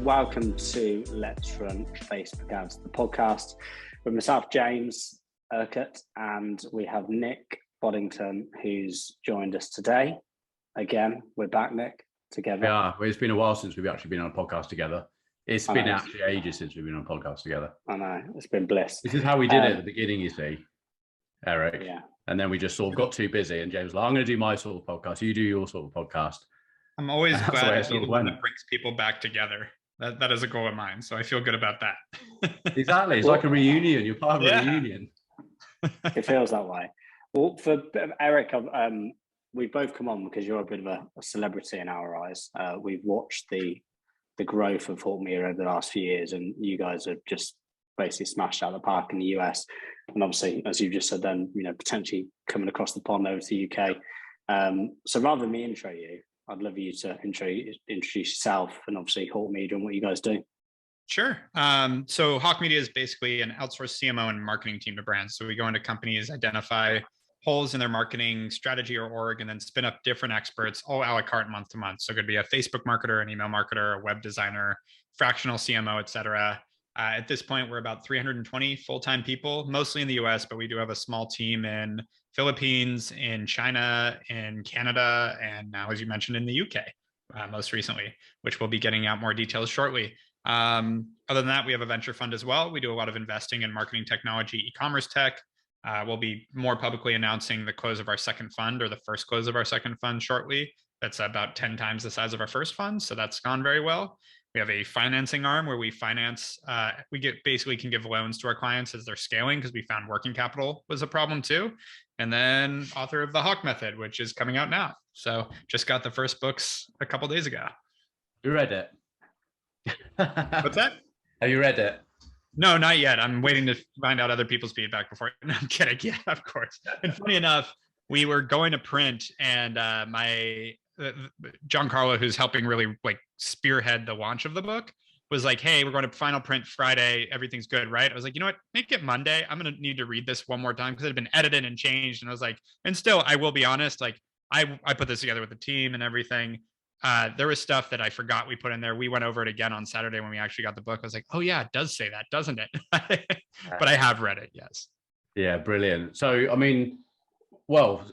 Welcome to Let's Run Facebook Ads, the podcast with myself, James Urquhart, and we have Nick Boddington, who's joined us today. Again, we're back, Nick, together. Yeah, well, it's been a while since we've actually been on a podcast together. It's been actually ages since we've been on a podcast together. I know, it's been bliss. This is how we did it at the beginning, you see, Eric. Yeah. And then we just sort of got too busy, and James was like, I'm going to do my sort of podcast. You do your sort of podcast. I'm always glad that brings people back together. That is a goal of mine, so I feel good about that. Exactly. It's like a reunion. You're part of a reunion. It feels that way. Well, for Eric, we've both come on because you're a bit of a celebrity in our eyes. We've watched the growth of Hawke Media over the last few years, and you guys have just basically smashed out the park in the US. And obviously, as you just said, then potentially coming across the pond over to the UK. So rather than me intro you, I'd love you to introduce yourself and obviously Hawke Media and what you guys do. Sure. So Hawke Media is basically an outsourced CMO and marketing team to brands. So we go into companies, identify holes in their marketing strategy or org, and then spin up different experts, all a la carte month to month. So it could be a Facebook marketer, an email marketer, a web designer, fractional CMO, et cetera. At this point, we're about 320 full-time people, mostly in the US, but we do have a small team in Philippines, in China, in Canada, and now, as you mentioned, in the UK, most recently, which we'll be getting out more details shortly. Other than that, we have a venture fund as well. We do a lot of investing in marketing technology, e-commerce tech. We'll be more publicly announcing the close of our second fund, or the first close of our second fund, shortly. That's about 10 times the size of our first fund, so that's gone very well. We have a financing arm where we finance, basically can give loans to our clients as they're scaling, because we found working capital was a problem too. And then author of the Hawke Method, which is coming out now. So just got the first books a couple of days ago. You read it? What's that? Have you read it? No, not yet. I'm waiting to find out other people's feedback before. No, I'm kidding. Yeah, of course. And funny enough, we were going to print, and my John Carlo, who's helping really spearhead the launch of the book, was like, hey, we're going to final print Friday. Everything's good, right? I was like, you know what? Make it Monday. I'm going to need to read this one more time because it had been edited and changed. And I was like, and still, I will be honest, I put this together with the team and everything. There was stuff that I forgot we put in there. We went over it again on Saturday when we actually got the book. I was like, oh yeah, it does say that, doesn't it? But I have read it, yes. Yeah, brilliant. So, I mean, well,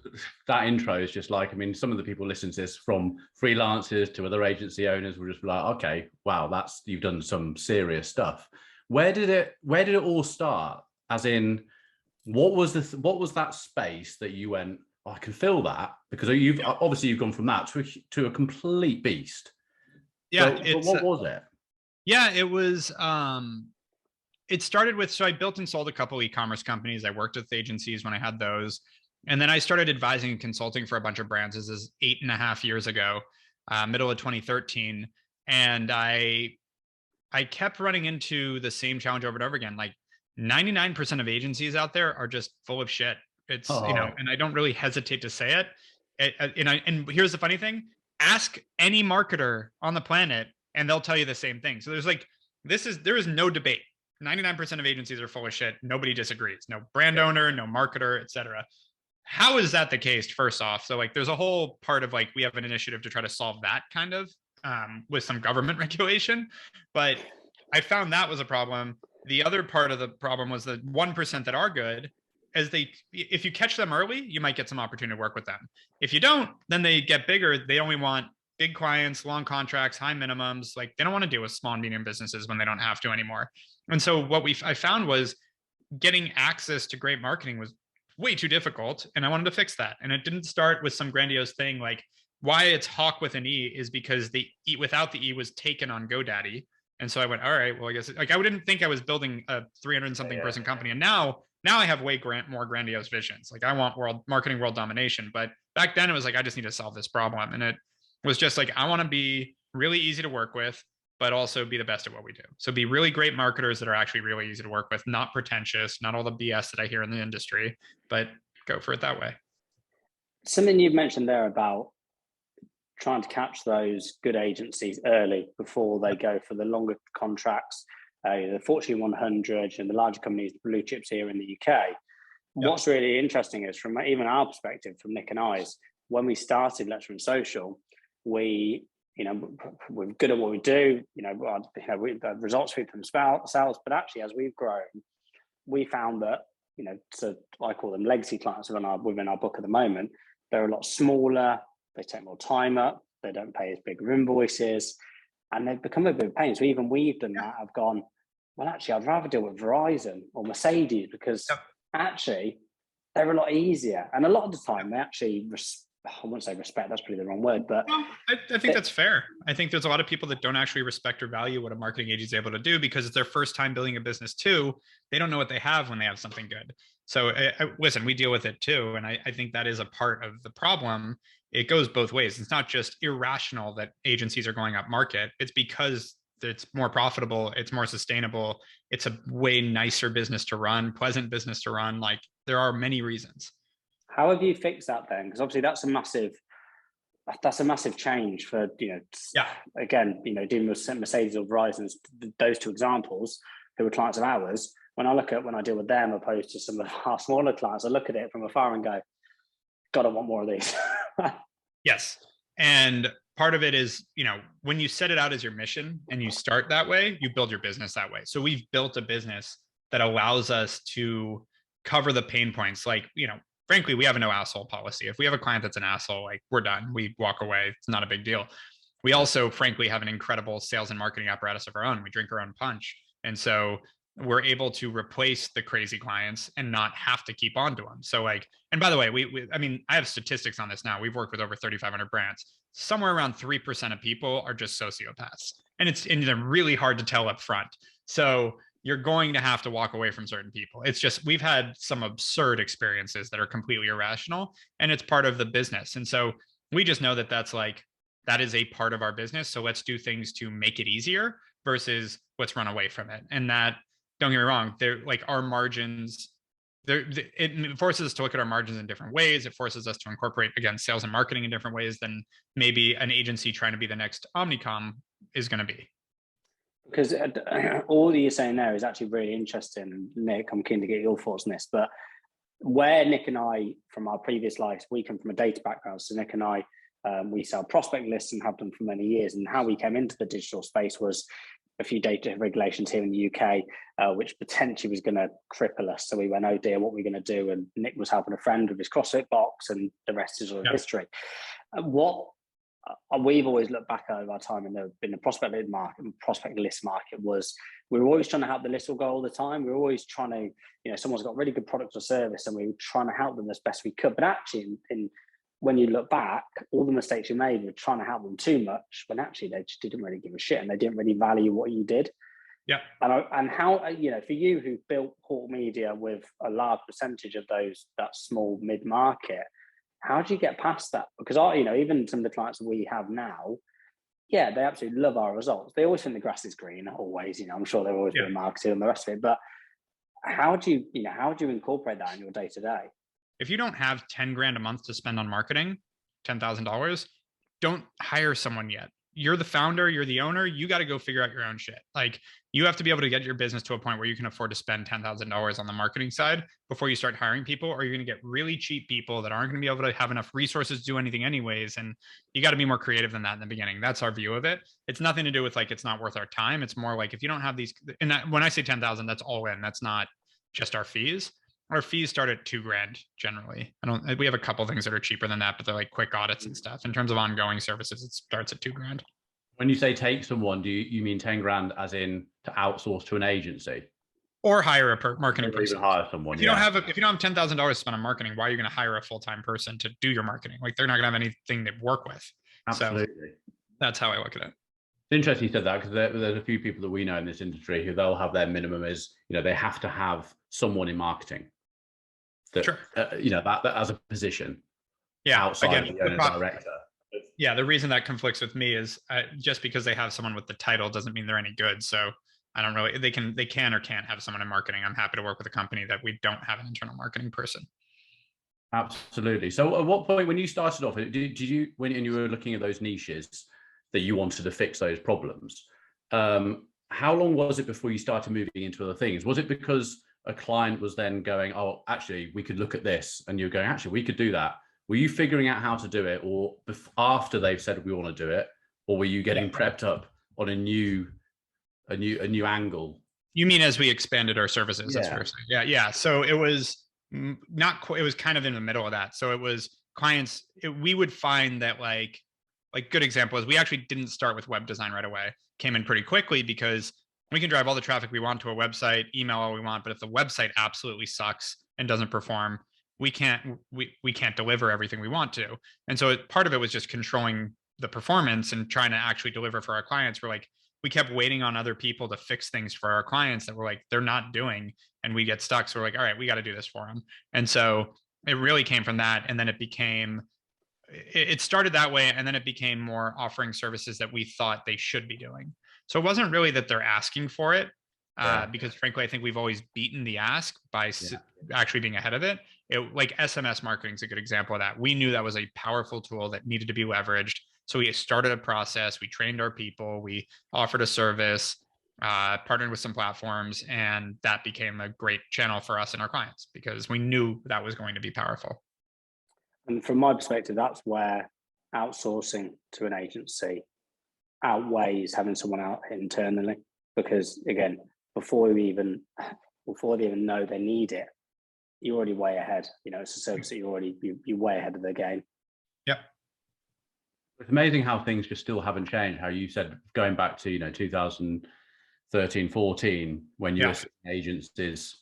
that intro is just some of the people listening to this, from freelancers to other agency owners, will just be like, okay, wow, you've done some serious stuff. Where did it all start? As in, what was that space that you went, oh, I can feel that? Because you've gone from that to a complete beast. Yeah. But what was it? Yeah, it was, it started with, so I built and sold a couple e-commerce companies. I worked with agencies when I had those. And then I started advising and consulting for a bunch of brands. This is 8.5 years ago, middle of 2013. And I kept running into the same challenge over and over again. 99% of agencies out there are just full of shit. It's, and I don't really hesitate to say it. And here's the funny thing, ask any marketer on the planet and they'll tell you the same thing. So there is no debate. 99% of agencies are full of shit. Nobody disagrees. No brand owner, no marketer, et cetera. How is that the case, first off? So there's a whole part of we have an initiative to try to solve that kind of with some government regulation, but I found that was a problem. The other part of the problem was the 1% that are good, if you catch them early, you might get some opportunity to work with them. If you don't, then they get bigger. They only want big clients, long contracts, high minimums. They don't want to deal with small and medium businesses when they don't have to anymore. And so what I found was getting access to great marketing was way too difficult, and I wanted to fix that. And it didn't start with some grandiose thing. Why it's Hawke with an E is because the E without the E was taken on GoDaddy. And so I went, all right, well, I guess I didn't think I was building a 300-something person company. And now I have way more grandiose visions. I want marketing world domination. But back then it was I just need to solve this problem. And it was just I want to be really easy to work with, but also be the best at what we do. So be really great marketers that are actually really easy to work with, not pretentious, not all the BS that I hear in the industry, but go for it that way. Something you've mentioned there about trying to catch those good agencies early before they go for the longer contracts, the Fortune 100 and the larger companies, the blue chips here in the UK. Yep. What's really interesting is, from even our perspective, from Nick and I's, when we started Let's Run Social, we you know, we're good at what we do, you know, the results speak for themselves, but actually as we've grown, we found that, you know, so I call them legacy clients within our book at the moment, they're a lot smaller, they take more time up, they don't pay as big of invoices, and they've become a bit of a pain. So even we've done that. I've gone, well, actually, I'd rather deal with Verizon or Mercedes because actually they're a lot easier. And a lot of the time, they actually, I wouldn't say respect, that's probably the wrong word, but well, I think that's fair. I think there's a lot of people that don't actually respect or value what a marketing agency is able to do because it's their first time building a business too. They don't know what they have when they have something good. So listen, we deal with it too. And I think that is a part of the problem. It goes both ways. It's not just irrational that agencies are going up market. It's because it's more profitable. It's more sustainable. It's a way nicer business to run, pleasant business to run. Like there are many reasons. How have you fixed that then? Because obviously that's a massive change for, you know, again, you know, dealing with Mercedes or Verizon, those two examples who are clients of ours. When I deal with them opposed to some of our smaller clients, I look at it from afar and go, God, I want more of these. Yes. And part of it is, you know, when you set it out as your mission and you start that way, you build your business that way. So we've built a business that allows us to cover the pain points. Like, you know, frankly, we have a no asshole policy. If we have a client that's an asshole, like we're done, we walk away. It's not a big deal. We also, frankly, have an incredible sales and marketing apparatus of our own. We drink our own punch. And so we're able to replace the crazy clients and not have to keep on to them. So like, and by the way, I mean, I have statistics on this now. We've worked with over 3,500 brands. Somewhere around 3% of people are just sociopaths. And they're really hard to tell up front. So you're going to have to walk away from certain people. It's just, we've had some absurd experiences that are completely irrational and it's part of the business. And so we just know that that is a part of our business. So let's do things to make it easier versus let's run away from it. And that, don't get me wrong, they're like our margins, it forces us to look at our margins in different ways. It forces us to incorporate, again, sales and marketing in different ways than maybe an agency trying to be the next Omnicom is going to be. Because all that you're saying there is actually really interesting. Nick, I'm keen to get your thoughts on this, but where Nick and I, from our previous lives, we come from a data background. So Nick and I, we sell prospect lists and have done for many years. And how we came into the digital space was a few data regulations here in the UK, which potentially was going to cripple us. So we went, oh dear, what are we going to do? And Nick was helping a friend with his CrossFit box, and the rest is all history. What we've always looked back over our time in the prospect list market was we were always trying to help the list all go all the time. We were always trying to, you know, someone's got really good product or service, and we were trying to help them as best we could. But actually, when you look back, all the mistakes you made were trying to help them too much, when actually they just didn't really give a shit and they didn't really value what you did. Yeah. And how, you know, for you who built Hawke Media with a large percentage of that small mid-market, how do you get past that? Because you know, even some of the clients that we have now, yeah, they absolutely love our results. They always think the grass is green, always, you know, I'm sure they're always being marketed and the rest of it. But how do you incorporate that in your day-to-day? If you don't have 10 grand a month to spend on marketing, $10,000, don't hire someone yet. You're the founder, you're the owner, you got to go figure out your own shit. Like you have to be able to get your business to a point where you can afford to spend $10,000 on the marketing side before you start hiring people, or you're going to get really cheap people that aren't going to be able to have enough resources to do anything anyways. And you got to be more creative than that in the beginning. That's our view of it. It's nothing to do with like, it's not worth our time. It's more like if you don't have these, and when I say 10,000, that's all in, that's not just our fees. Our fees start at $2,000 generally. We have a couple things that are cheaper than that, but they're like quick audits and stuff. In terms of ongoing services, it starts at $2,000. When you say take someone, do you mean 10 grand as in to outsource to an agency? Or hire a marketing person. Even hire someone. If you don't have $10,000 spent on marketing, why are you going to hire a full-time person to do your marketing? Like they're not going to have anything to work with. Absolutely. So that's how I look at it. It's interesting you said that, because there's a few people that we know in this industry who they'll have their minimum is, you know, they have to have someone in marketing. That, sure. You know, that as a position. Yeah. Outside Again, the owner director. Yeah. The reason that conflicts with me is just because they have someone with the title doesn't mean they're any good. So I don't really, they can or can't have someone in marketing. I'm happy to work with a company that we don't have an internal marketing person. Absolutely. So at what point, when you started off, did you, when you were looking at those niches that you wanted to fix those problems, how long was it before you started moving into other things? Was it because a client was then going, oh, actually, we could look at this, and you're going, actually, we could do that? Were you figuring out how to do it, or after they've said we want to do it, or were you getting prepped up on a new angle? You mean as we expanded our services? That's what you're saying. Yeah. So it was not quite, it was kind of in the middle of that. So it was clients, we would find that like good example is we actually didn't start with web design right away. Came in pretty quickly because we can drive all the traffic we want to a website, email all we want, but if the website absolutely sucks and doesn't perform, we can't deliver everything we want to. And so part of it was just controlling the performance and trying to actually deliver for our clients. We're like, we kept waiting on other people to fix things for our clients that were like, they're not doing, and we get stuck. So we're like, all right, we got to do this for them. And so it really came from that. And then it started that way. And then it became more offering services that we thought they should be doing. So it wasn't really that they're asking for it, because frankly, I think we've always beaten the ask by actually being ahead of it. Like SMS marketing is a good example of that. We knew that was a powerful tool that needed to be leveraged. So we started a process, we trained our people, we offered a service, partnered with some platforms, and that became a great channel for us and our clients because we knew that was going to be powerful. And from my perspective, that's where outsourcing to an agency outweighs having someone out internally, because again, before they even know they need it, you're already way ahead. You know, it's a service that you're way ahead of the game. Yep. It's amazing how things just still haven't changed. How you said going back to 2013, 14, when you were agencies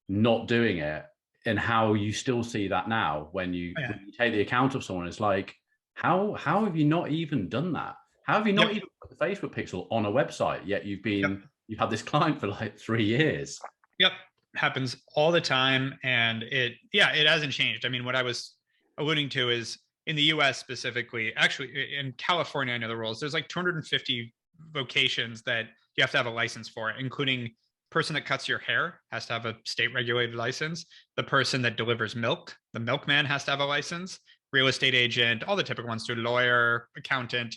not doing it, and how you still see that now when you take the account of someone. It's like, how have you not even done that? How have you not even put the Facebook pixel on a website yet? You've had this client for like 3 years. Yep, happens all the time, and it hasn't changed. I mean, what I was alluding to is in the US specifically, actually in California, I know the rules. There's like 250 vocations that you have to have a license for, including person that cuts your hair has to have a state regulated license. The person that delivers milk, the milkman has to have a license, real estate agent, all the typical ones too, lawyer, accountant.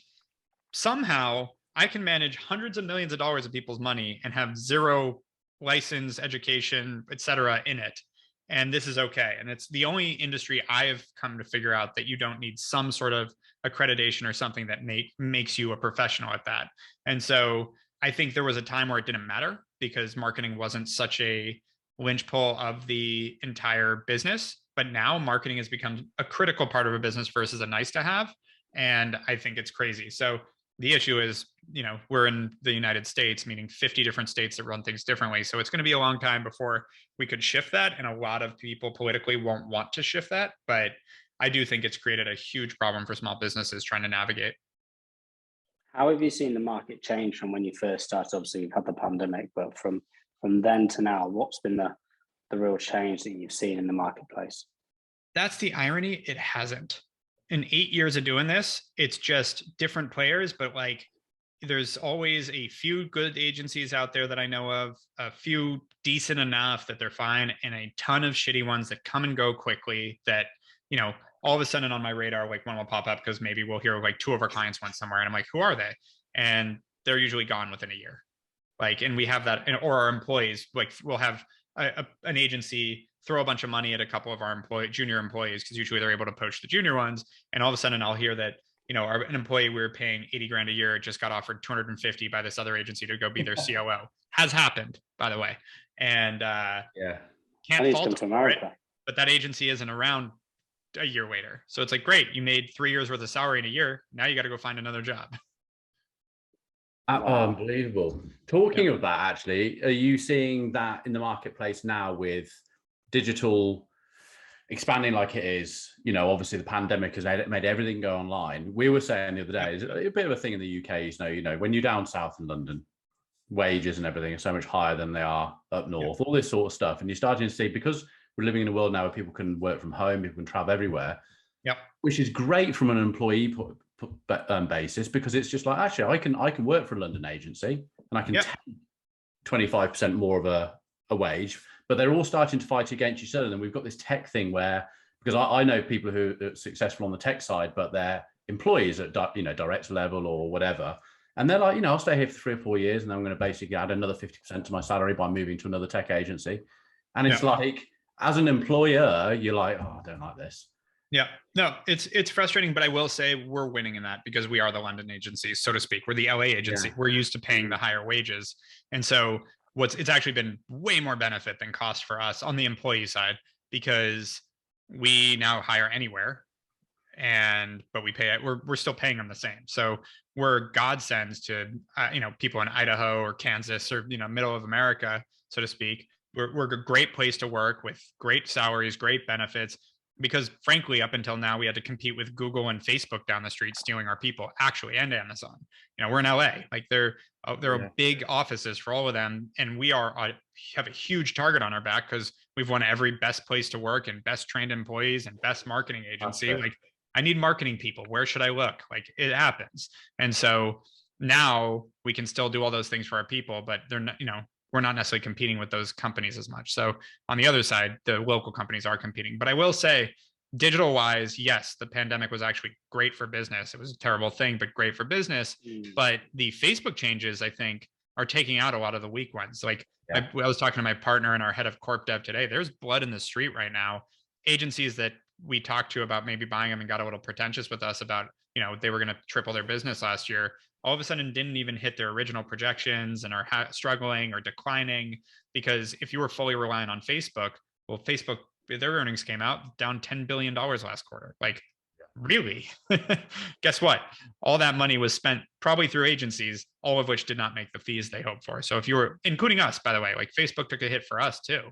Somehow I can manage hundreds of millions of dollars of people's money and have zero license, education, etc. in it. And this is okay. And it's the only industry I have come to figure out that you don't need some sort of accreditation or something that makes you a professional at that. And so I think there was a time where it didn't matter because marketing wasn't such a linchpole of the entire business. But now marketing has become a critical part of a business versus a nice to have. And I think it's crazy. So the issue is, we're in the United States, meaning 50 different states that run things differently. So it's going to be a long time before we could shift that. And a lot of people politically won't want to shift that. But I do think it's created a huge problem for small businesses trying to navigate. How have you seen the market change from when you first started? Obviously, you've had the pandemic, but from then to now, what's been the real change that you've seen in the marketplace? That's the irony. It hasn't. In 8 years of doing this, it's just different players, but like there's always a few good agencies out there that I know of, a few decent enough that they're fine, and a ton of shitty ones that come and go quickly that, all of a sudden on my radar, like one will pop up because maybe we'll hear like 2 of our clients went somewhere and I'm like, who are they? And they're usually gone within a year. Like, and we have that, or our employees, like we'll have an agency throw a bunch of money at a couple of our junior employees, because usually they're able to poach the junior ones. And all of a sudden I'll hear that, an employee we were paying 80 grand a year just got offered 250 by this other agency to go be their COO. Has happened, by the way. And can't fault them for it, but that agency isn't around a year later. So it's like, great, you made 3 years worth of salary in a year. Now you got to go find another job. Wow. Unbelievable. Talking of that, actually, are you seeing that in the marketplace now with digital expanding like it is? Obviously the pandemic has made everything go online. We were saying the other day, it's a bit of a thing in the UK, when you're down south in London, wages and everything are so much higher than they are up north, all this sort of stuff. And you're starting to see, because we're living in a world now where people can work from home, people can travel everywhere, which is great from an employee basis, because it's just like, actually, I can work for a London agency and I can take 25% more of a wage, but they're all starting to fight against each other. And we've got this tech thing where, because I know people who are successful on the tech side, but they're employees at director level or whatever, and they're like, I'll stay here for 3 or 4 years and I'm going to basically add another 50% to my salary by moving to another tech agency. And it's like, as an employer, you're like, oh, I don't like this. Yeah, no, it's frustrating, but I will say we're winning in that because we are the London agency, so to speak. We're the LA agency. Yeah. We're used to paying the higher wages. And so it's actually been way more benefit than cost for us on the employee side because we now hire anywhere but we're still paying them the same. So we're godsends to people in Idaho or Kansas or middle of America, so to speak. We're a great place to work with great salaries, great benefits, because frankly, up until now, we had to compete with Google and Facebook down the street stealing our people, actually, and Amazon. We're in LA, like there are big offices for all of them, and we have a huge target on our back because we've won every best place to work and best trained employees and best marketing agency. Like, I need marketing people. Where should I look? Like, it happens. And so now we can still do all those things for our people, but they're not, we're not necessarily competing with those companies as much. So on the other side, the local companies are competing. But I will say, digital wise, yes, the pandemic was actually great for business. It was a terrible thing, but great for business. But the Facebook changes, I think, are taking out a lot of the weak ones. Like I was talking to my partner and our head of corp dev today. There's blood in the street right now. Agencies that we talked to about maybe buying them and got a little pretentious with us about, they were going to triple their business last year, all of a sudden didn't even hit their original projections and are struggling or declining. Because if you were fully reliant on Facebook, well, Facebook, their earnings came out down $10 billion last quarter. Like, really? Guess what? All that money was spent probably through agencies, all of which did not make the fees they hoped for. So if you were, including us, by the way, like Facebook took a hit for us too.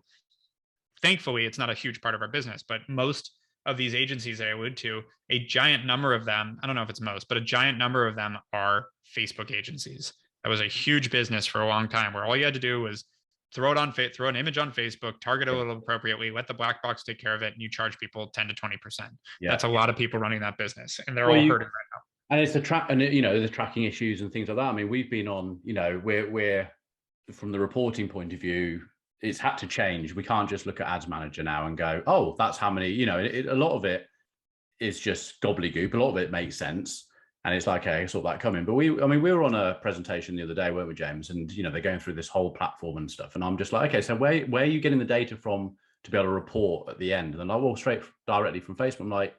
Thankfully, it's not a huge part of our business, but most of these agencies that I allude to, a giant number of them, I don't know if it's most, but a giant number of them are Facebook agencies. That was a huge business for a long time where all you had to do was throw an image on Facebook, target it a little appropriately, let the black box take care of it, and you charge people 10 to 20%. That's a lot of people running that business, and they're all hurting right now. And it's the tracking issues and things like that. I mean, we've been on, we're from the reporting point of view, it's had to change. We can't just look at Ads Manager now and go, oh, that's how many, a lot of it is just gobbledygook. A lot of it makes sense. And it's like, okay, I saw that coming. But we were on a presentation the other day, weren't we, James? And, they're going through this whole platform and stuff. And I'm just like, okay, so where are you getting the data from to be able to report at the end? And then I walk straight directly from Facebook. I'm like,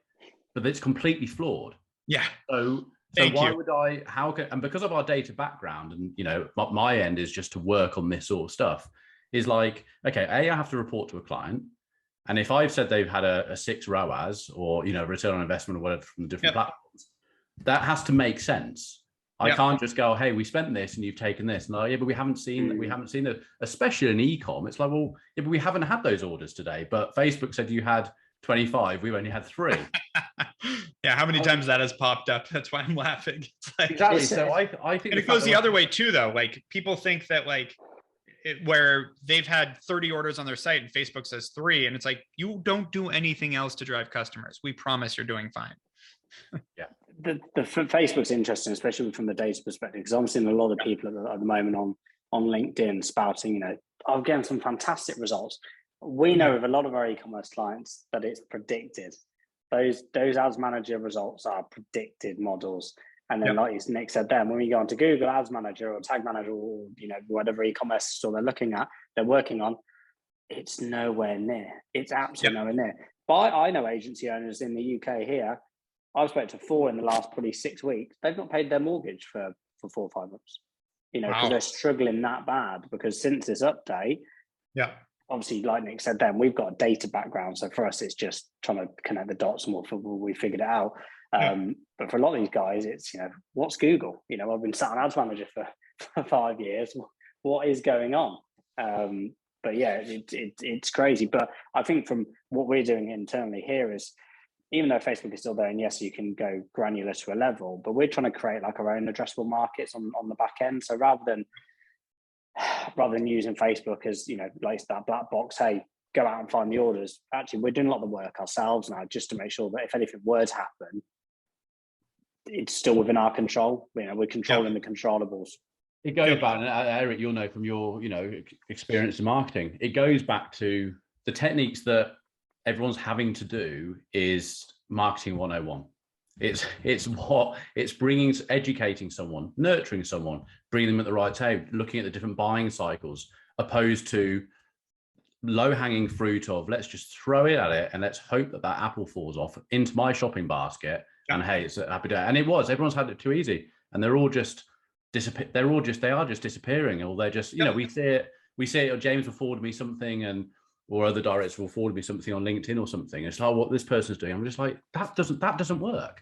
but it's completely flawed. Yeah. So why would and because of our data background and, my end is just to work on this sort of stuff. Is like, okay, I have to report to a client. And if I've said they've had a 6 ROAS or, return on investment or whatever from the different platforms, that has to make sense. I can't just go, hey, we spent this and you've taken this. And but we haven't seen that, especially in e-com. It's like, well, but we haven't had those orders today. But Facebook said you had 25, we've only had 3. Yeah, how many times that has popped up? That's why I'm laughing. It's like, exactly. So I think and it goes the other way too, though. Like, people think that where they've had 30 orders on their site and Facebook says 3, and it's like, you don't do anything else to drive customers. We promise you're doing fine. Yeah, the Facebook's interesting, especially from the data perspective, because I'm seeing a lot of people at the moment on LinkedIn spouting, I'm getting some fantastic results. We know with a lot of our e-commerce clients that it's predicted. Those Ads Manager results are predicted models. And then, like Nick said, then when we go onto Google Ads Manager or Tag Manager or whatever e-commerce store they're working on, it's nowhere near. It's absolutely nowhere near. But I know agency owners in the UK here. I've spoken to 4 in the last probably 6 weeks. They've not paid their mortgage for 4 or 5 months. Because they're struggling that bad. Because since this update, obviously, like Nick said, then we've got a data background. So for us, it's just trying to connect the dots and we figured it out. But for a lot of these guys, it's, what's Google? I've been sat on Ads Manager for 5 years. What is going on? But yeah, it's crazy. But I think from what we're doing internally here is, even though Facebook is still there, and yes, you can go granular to a level, but we're trying to create like our own addressable markets on the back end. So rather than using Facebook as, like that black box, hey, go out and find the orders. Actually, we're doing a lot of the work ourselves now, just to make sure that if anything were to happen, it's still within our control. We're controlling the controllables. It goes back, and Erik, you'll know from your experience in marketing, it goes back to the techniques that everyone's having to do is marketing 101. It's educating someone, nurturing someone, bringing them at the right time, looking at the different buying cycles, opposed to low-hanging fruit of let's just throw it at it and let's hope that that apple falls off into my shopping basket. Yeah. And hey, it's a happy day. And it was, everyone's had it too easy, and they're all just they are just disappearing, or they're just, you know, we see it, or James will forward me something, or other directors will forward me something on LinkedIn or something. It's like, what this person's doing. I'm just like, that doesn't work.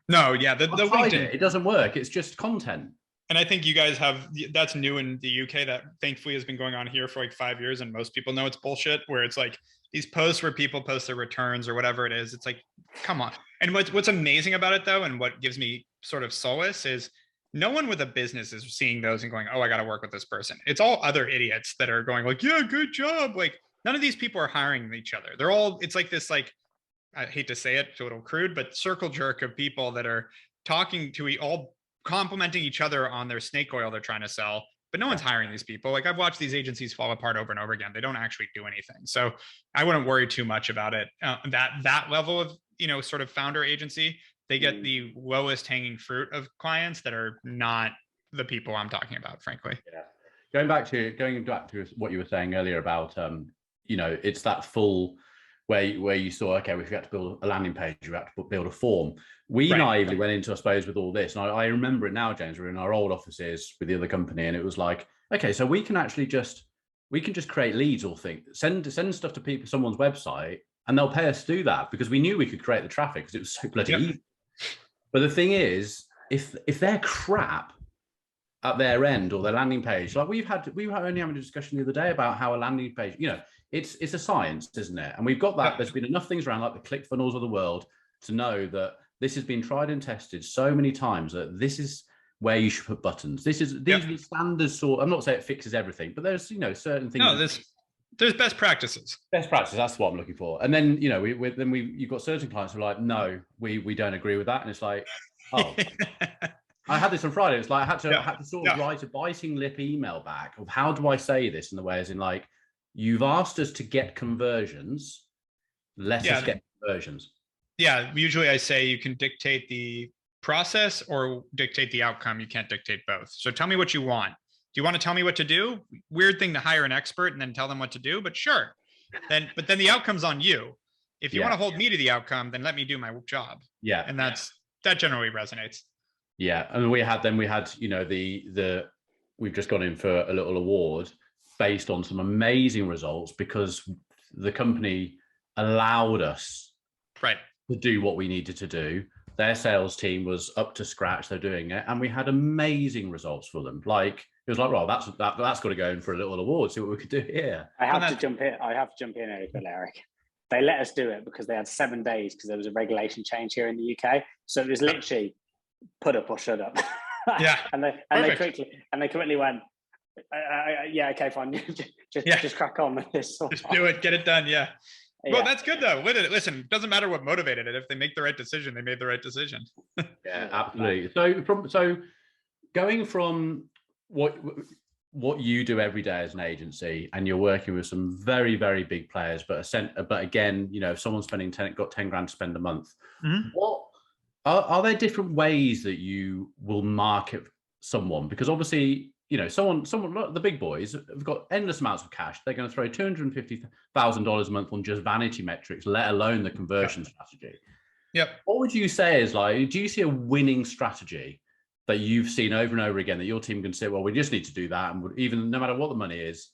No, yeah, the LinkedIn, it doesn't work. It's just content. And I think you guys have, that's new in the UK, that thankfully has been going on here for like 5 years, and most people know it's bullshit, where it's like these posts where people post their returns or whatever it is. It's like, come on. And what's amazing about it though, and what gives me sort of solace, is no one with a business is seeing those and going, oh, I got to work with this person. It's all other idiots that are going like, yeah, good job. Like, none of these people are hiring each other. They're all, it's like this, like, I hate to say it, it's a little crude, but circle jerk of people that are talking to all complimenting each other on their snake oil they're trying to sell, but no one's hiring these people. Like, I've watched these agencies fall apart over and over again. They don't actually do anything. So I wouldn't worry too much about it. That level of, you know, sort of founder agency, they get the lowest hanging fruit of clients that are not the people I'm talking about, frankly. Yeah. Going back to what you were saying earlier about, you know, it's that full where you saw, okay, we have to build a landing page, we have to build a form. We naively went into, I suppose, with all this. And I remember it now, James, we're in our old offices with the other company, and it was like, okay, so we can just create leads or things, send stuff to people, someone's website, and they'll pay us to do that, because we knew we could create the traffic because it was so bloody easy. But the thing is, if they're crap at their end, or their landing page, like we were only having a discussion the other day about how a landing page, you know, it's a science, isn't it? And we've got that. There's been enough things around, like the ClickFunnels of the world, to know that this has been tried and tested so many times that this is where you should put buttons. These are the standards. Sort. I'm not saying it fixes everything, but there's, you know, certain things. No, there's best practices. Best practices. That's what I'm looking for. And then, you know, you've got certain clients who are like, no, we don't agree with that, and it's like, oh. I had this on Friday. It's like I had to sort of write a biting lip email back of how do I say this in the way, as in, like, you've asked us to get conversions, let us get conversions. Yeah, usually I say you can dictate the process or dictate the outcome. You can't dictate both. So tell me what you want. Do you want to tell me what to do? Weird thing to hire an expert and then tell them what to do, but sure. But then the outcome's on you. If you want to hold me to the outcome, then let me do my job. Yeah. And that generally resonates. Yeah. And we had, you know, we've just gone in for a little award based on some amazing results, because the company allowed us to do what we needed to do. Their sales team was up to scratch. They're doing it. And we had amazing results for them. Like, it was like, well, that's got to go in for a little award. See what we could do here. I have to jump in, Erik. They let us do it because they had 7 days, because there was a regulation change here in the UK. So it was literally put up or shut up. Yeah. and they quickly went, yeah, okay, fine. just crack on with this. Just do it, get it done. Yeah. Well, that's good though. Listen, it doesn't matter what motivated it. If they make the right decision, they made the right decision. Yeah, absolutely. So going from what you do every day as an agency, and you're working with some very, very big players, but again, you know, if someone's got 10 grand to spend a month, what are there different ways that you will market someone? Because obviously, you know, someone, the big boys have got endless amounts of cash. They're going to throw $250,000 a month on just vanity metrics, let alone the conversion strategy. Yep. What would you say is, like, do you see a winning strategy that you've seen over and over again that your team can say, well, we just need to do that, and even no matter what the money is,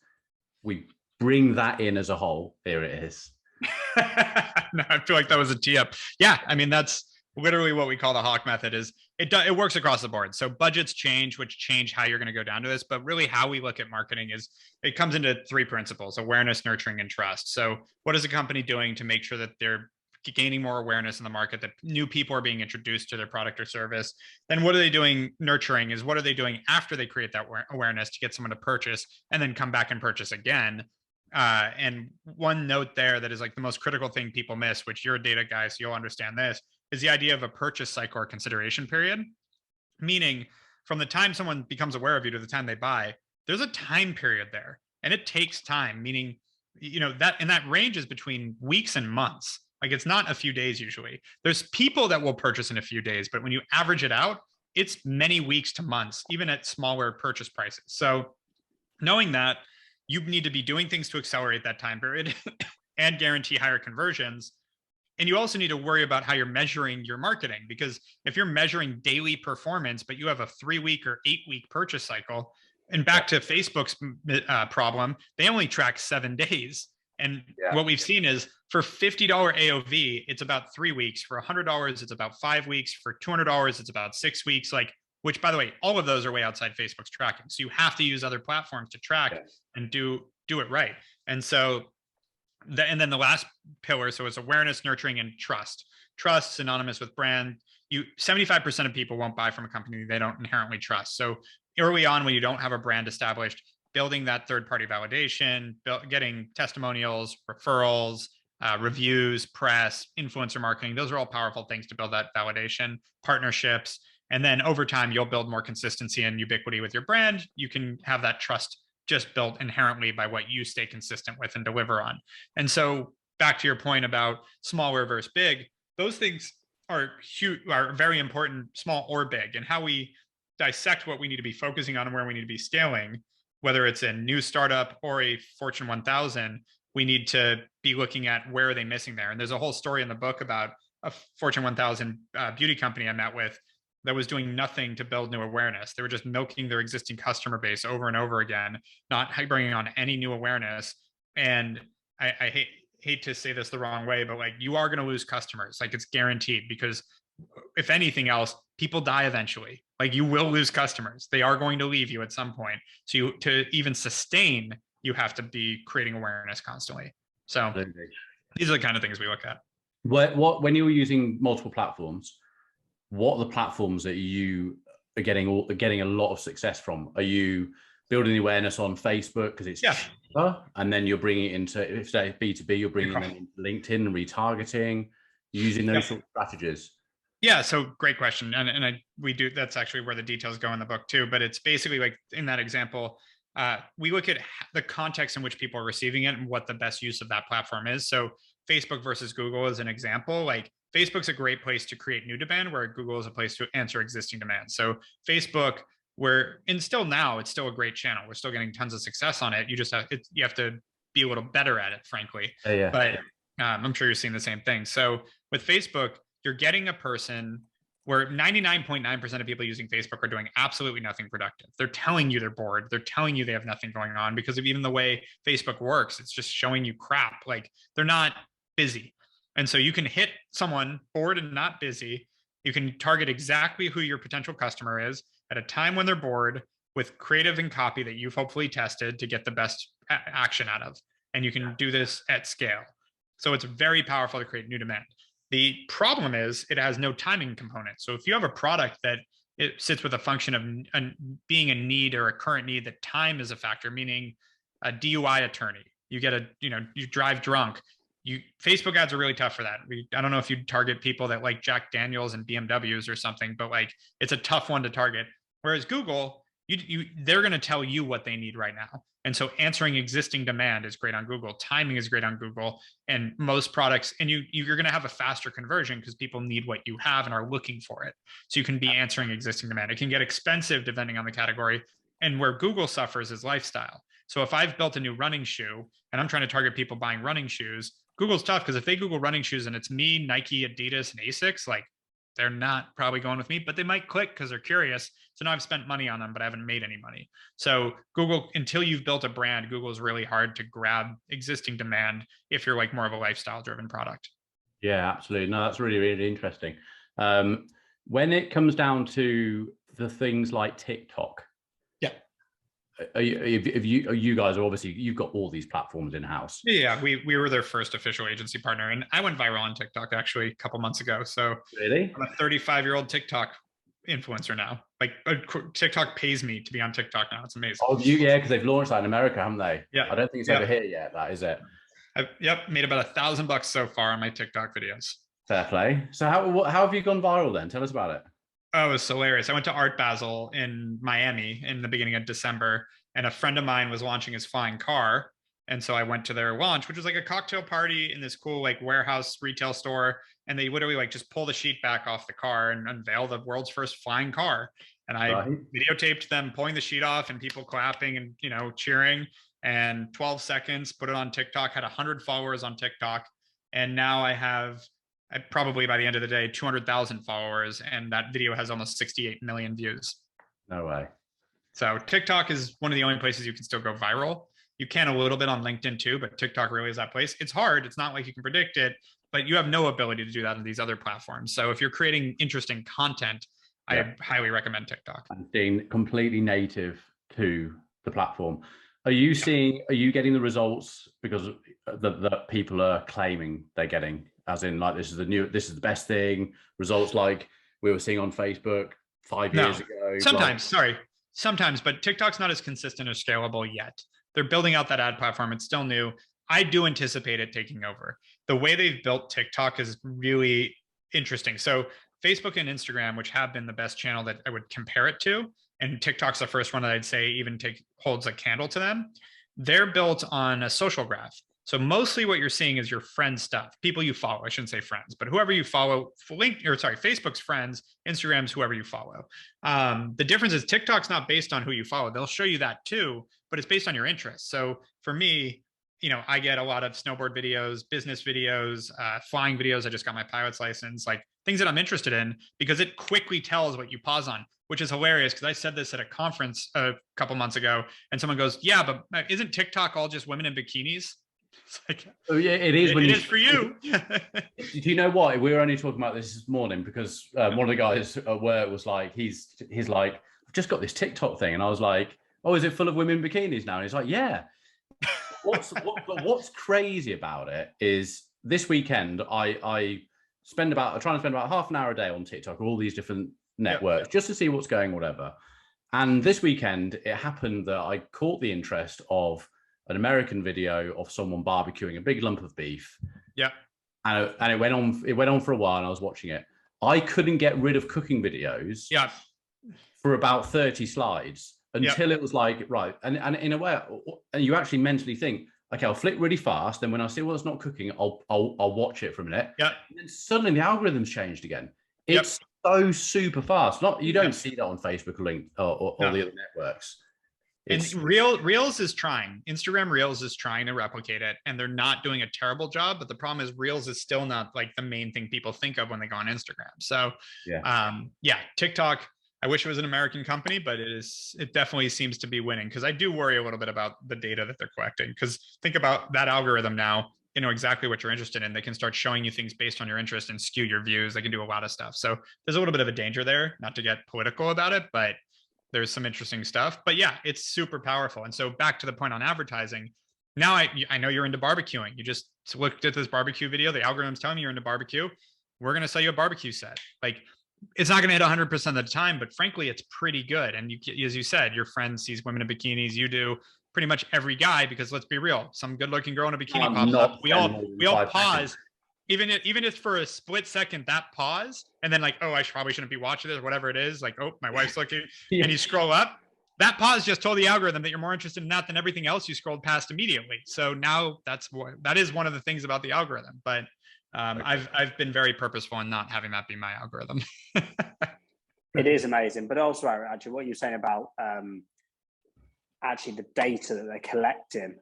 we bring that in as a whole? Here it is. No, I feel like that was a tee up. Yeah, I mean, that's literally what we call the Hawke method. Is it works across the board. So budgets change, which change how you're going to go down to this. But really, how we look at marketing is it comes into 3 principles: awareness, nurturing, and trust. So what is a company doing to make sure that they're gaining more awareness in the market, that new people are being introduced to their product or service? Then what are they doing? Nurturing is, what are they doing after they create that awareness to get someone to purchase and then come back and purchase again? And one note there that is like the most critical thing people miss, which you're a data guy, so you'll understand this, is the idea of a purchase cycle or consideration period. Meaning, from the time someone becomes aware of you to the time they buy, there's a time period there, and it takes time. Meaning, you know, that range is between weeks and months. Like, it's not a few days usually. There's people that will purchase in a few days, but when you average it out, it's many weeks to months, even at smaller purchase prices. So knowing that, you need to be doing things to accelerate that time period and guarantee higher conversions. And you also need to worry about how you're measuring your marketing, because if you're measuring daily performance, but you have a 3-week or 8-week purchase cycle, and back to Facebook's problem, they only track 7 days. And what we've seen is for $50 AOV, it's about 3 weeks. For $100, it's about 5 weeks. For $200, it's about 6 weeks. Like, which, by the way, all of those are way outside Facebook's tracking. So you have to use other platforms to track and do it right. And so, and then the last pillar, so it's awareness, nurturing, and trust. Trust, synonymous with brand. 75% of people won't buy from a company they don't inherently trust. So early on, when you don't have a brand established, building that third-party validation, getting testimonials, referrals, reviews, press, influencer marketing, those are all powerful things to build that validation, partnerships. And then over time, you'll build more consistency and ubiquity with your brand. You can have that trust just built inherently by what you stay consistent with and deliver on. And so back to your point about smaller versus big, those things are huge, are very important, small or big, and how we dissect what we need to be focusing on and where we need to be scaling, whether it's a new startup or a Fortune 1000, we need to be looking at where are they missing there. And there's a whole story in the book about a Fortune 1000 beauty company I met with that was doing nothing to build new awareness. They were just milking their existing customer base over and over again, not bringing on any new awareness. And I hate to say this the wrong way, but like, you are going to lose customers. Like, it's guaranteed, because if anything else, people die eventually. Like, you will lose customers. They are going to leave you at some point. So to even sustain, you have to be creating awareness constantly. So these are the kind of things we look at. When you were using multiple platforms, what are the platforms that you are getting a lot of success from? Are you building the awareness on Facebook because it's cheaper, and then you're bringing it into, if it's B2B, you're bringing it into LinkedIn and retargeting, using those sort of strategies? Yeah, so great question. And we do, that's actually where the details go in the book too, but it's basically like in that example, we look at the context in which people are receiving it and what the best use of that platform is. So Facebook versus Google is an example. Like, Facebook's a great place to create new demand, where Google is a place to answer existing demand. So Facebook, and still now, it's still a great channel. We're still getting tons of success on it. You just have to be a little better at it, frankly. But I'm sure you're seeing the same thing. So with Facebook, you're getting a person where 99.9% of people using Facebook are doing absolutely nothing productive. They're telling you they're bored. They're telling you they have nothing going on, because of even the way Facebook works. It's just showing you crap. Like, they're not busy. And so you can hit someone bored and not busy. You can target exactly who your potential customer is at a time when they're bored, with creative and copy that you've hopefully tested to get the best action out of. And you can do this at scale. So it's very powerful to create new demand. The problem is it has no timing component. So if you have a product that it sits with a function of being a need or a current need, that time is a factor, meaning a DUI attorney, you drive drunk. Facebook ads are really tough for that. I don't know if you target people that like Jack Daniels and BMWs or something, but like, it's a tough one to target. Whereas Google, they're going to tell you what they need right now. And so answering existing demand is great on Google. Timing is great on Google, and most products, and you're going to have a faster conversion because people need what you have and are looking for it. So you can be answering existing demand. It can get expensive depending on the category. And where Google suffers is lifestyle. So if I've built a new running shoe and I'm trying to target people buying running shoes, Google's tough, because if they Google running shoes and it's me, Nike, Adidas, and Asics, like, they're not probably going with me, but they might click because they're curious. So now I've spent money on them, but I haven't made any money. So Google, until you've built a brand, Google is really hard to grab existing demand if you're like more of a lifestyle driven product. Yeah, absolutely. No, that's really, really interesting. When it comes down to the things like TikTok, you guys are obviously, you've got all these platforms in house. Yeah, we were their first official agency partner, and I went viral on TikTok actually a couple months ago. So really, I'm a 35-year-old TikTok influencer now. Like, TikTok pays me to be on TikTok now. It's amazing. Oh, because they've launched that in America, haven't they? Yeah. I don't think it's over here yet. That is it. Made about $1,000 so far on my TikTok videos. Fair play. So how have you gone viral then? Tell us about it. Oh, it was hilarious. I went to Art Basel in Miami in the beginning of December, and a friend of mine was launching his flying car. And so I went to their launch, which was like a cocktail party in this cool like warehouse retail store. And they literally like just pull the sheet back off the car and unveil the world's first flying car. And I videotaped them pulling the sheet off and people clapping and, cheering. and 12 seconds, put it on TikTok, had 100 followers on TikTok. And now I probably by the end of the day, 200,000 followers. And that video has almost 68 million views. No way. So TikTok is one of the only places you can still go viral. You can a little bit on LinkedIn too, but TikTok really is that place. It's hard. It's not like you can predict it, but you have no ability to do that on these other platforms. So if you're creating interesting content, I highly recommend TikTok. And being completely native to the platform. Are you getting the results because that people are claiming they're getting, as in like, this is the best thing, results like we were seeing on Facebook 5 years ago? Sometimes, but TikTok's not as consistent or scalable yet. They're building out that ad platform. It's still new. I do anticipate it taking over. The way they've built TikTok is really interesting. So Facebook and Instagram, which have been the best channel that I would compare it to, and TikTok's the first one that I'd say even holds a candle to them. They're built on a social graph. So mostly what you're seeing is your friend stuff, people you follow. I shouldn't say friends, but whoever you follow. Facebook's friends, Instagram's whoever you follow. The difference is TikTok's not based on who you follow. They'll show you that too, but it's based on your interests. So for me, I get a lot of snowboard videos, business videos, flying videos. I just got my pilot's license, like things that I'm interested in, because it quickly tells what you pause on, which is hilarious. Because I said this at a conference a couple months ago, and someone goes, "Yeah, but isn't TikTok all just women in bikinis?" It's like, oh yeah, it is. It is for you. Do you know what? We were only talking about this morning because one of the guys at work was like, he's like, "I've just got this TikTok thing," and I was like, "Oh, is it full of women in bikinis now?" And he's like, "Yeah." What's crazy about it is this weekend I try and spend about half an hour a day on TikTok, all these different networks, just to see what's going, whatever. And this weekend it happened that I caught the interest of an American video of someone barbecuing a big lump of beef. Yeah. And it went on for a while, and I was watching it. I couldn't get rid of cooking videos for about 30 slides. Until it was like, right. And in a way, and you actually mentally think, okay, I'll flick really fast. Then when I see what's not cooking, I'll watch it for a minute. Yeah. And then suddenly the algorithm's changed again. It's so super fast. You don't see that on Facebook or LinkedIn or the other networks. And Reels is trying. Instagram Reels is trying to replicate it, and they're not doing a terrible job. But the problem is Reels is still not like the main thing people think of when they go on Instagram. So TikTok, I wish it was an American company, but it definitely seems to be winning, because I do worry a little bit about the data that they're collecting. Because think about that algorithm now, exactly what you're interested in. They can start showing you things based on your interest and skew your views. They can do a lot of stuff. So there's a little bit of a danger there, not to get political about it, but there's some interesting stuff. But yeah, it's super powerful. And so back to the point on advertising, now I know you're into barbecuing. You just looked at this barbecue video. The algorithm's telling me you're into barbecue. We're going to sell you a barbecue set. Like, it's not going to hit 100% of the time, but frankly, it's pretty good. And as you said, your friend sees women in bikinis. You do. Pretty much every guy, because let's be real, some good-looking girl in a bikini pops up. We all pause, even if for a split second, that pause, and then like, oh, I probably shouldn't be watching this, whatever it is. Like, oh, my wife's looking, and you scroll up. That pause just told the algorithm that you're more interested in that than everything else you scrolled past immediately. So now that is one of the things about the algorithm. But I've been very purposeful in not having that be my algorithm. It is amazing, but also actually what you're saying about actually the data that they're collecting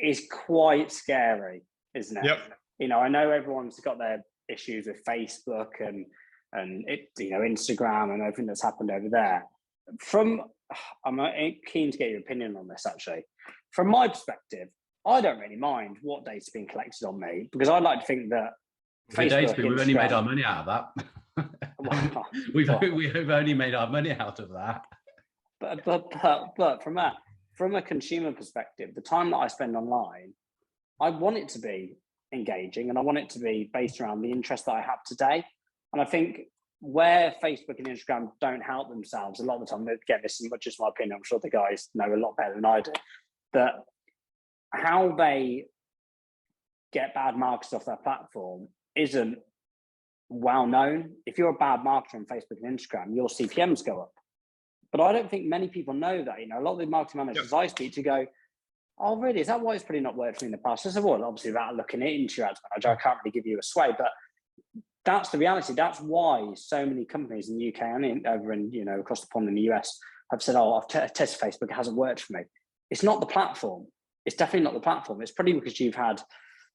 is quite scary, isn't it? Yep. I know everyone's got their issues with Facebook and Instagram and everything that's happened over there. I'm keen to get your opinion on this actually. From my perspective, I don't really mind what data's being collected on me, because I like to think that Facebook, we've only made our money out of that. We've only made our money out of that. But from a consumer perspective, the time that I spend online, I want it to be engaging, and I want it to be based around the interest that I have today. And I think where Facebook and Instagram don't help themselves a lot of the time, again, this is just my opinion, I'm sure the guys know a lot better than I do, that how they get bad marketers off their platform isn't well known. If you're a bad marketer on Facebook and Instagram, your CPMs go up. But I don't think many people know that. A lot of the marketing managers I speak to go, "Oh, really? Is that why it's probably not worked for me in the past?" I said, "Well, obviously, without looking into your ads manager, I can't really give you a sway." But that's the reality. That's why so many companies in the UK and over in across the pond in the US have said, "Oh, I've tested Facebook; it hasn't worked for me." it's not the platform. It's definitely not the platform. It's probably because you've had,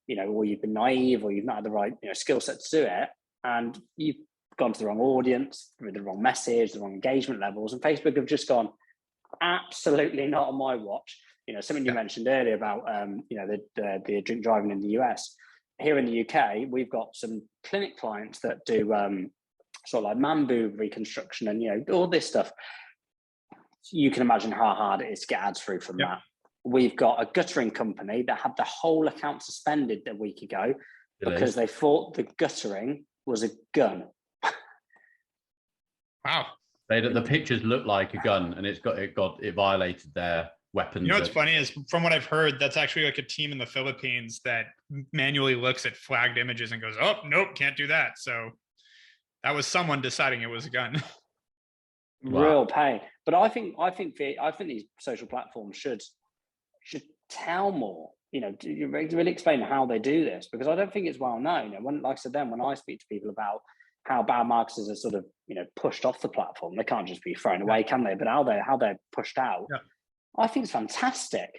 or you've been naive, or you've not had the right skill set to do it, and you've gone to the wrong audience with the wrong message, the wrong engagement levels, and Facebook have just gone, absolutely not on my watch. Something you mentioned earlier about the drink driving in the US. Here in the UK, we've got some clinic clients that do sort of like man boob reconstruction and all this stuff. You can imagine how hard it is to get ads through from that. We've got a guttering company that had the whole account suspended a week ago because they thought the guttering was a gun. Wow. The pictures look like a gun, and it violated their weapons. What's funny is, from what I've heard, that's actually like a team in the Philippines that manually looks at flagged images and goes, "Oh, nope, can't do that." So that was someone deciding it was a gun. Wow. Real pain. But I think these social platforms should tell more. Really explain how they do this, because I don't think it's well known. When I speak to people about how bad marketers are sort of pushed off the platform, they can't just be thrown away, can they? But how they're pushed out, I think it's fantastic.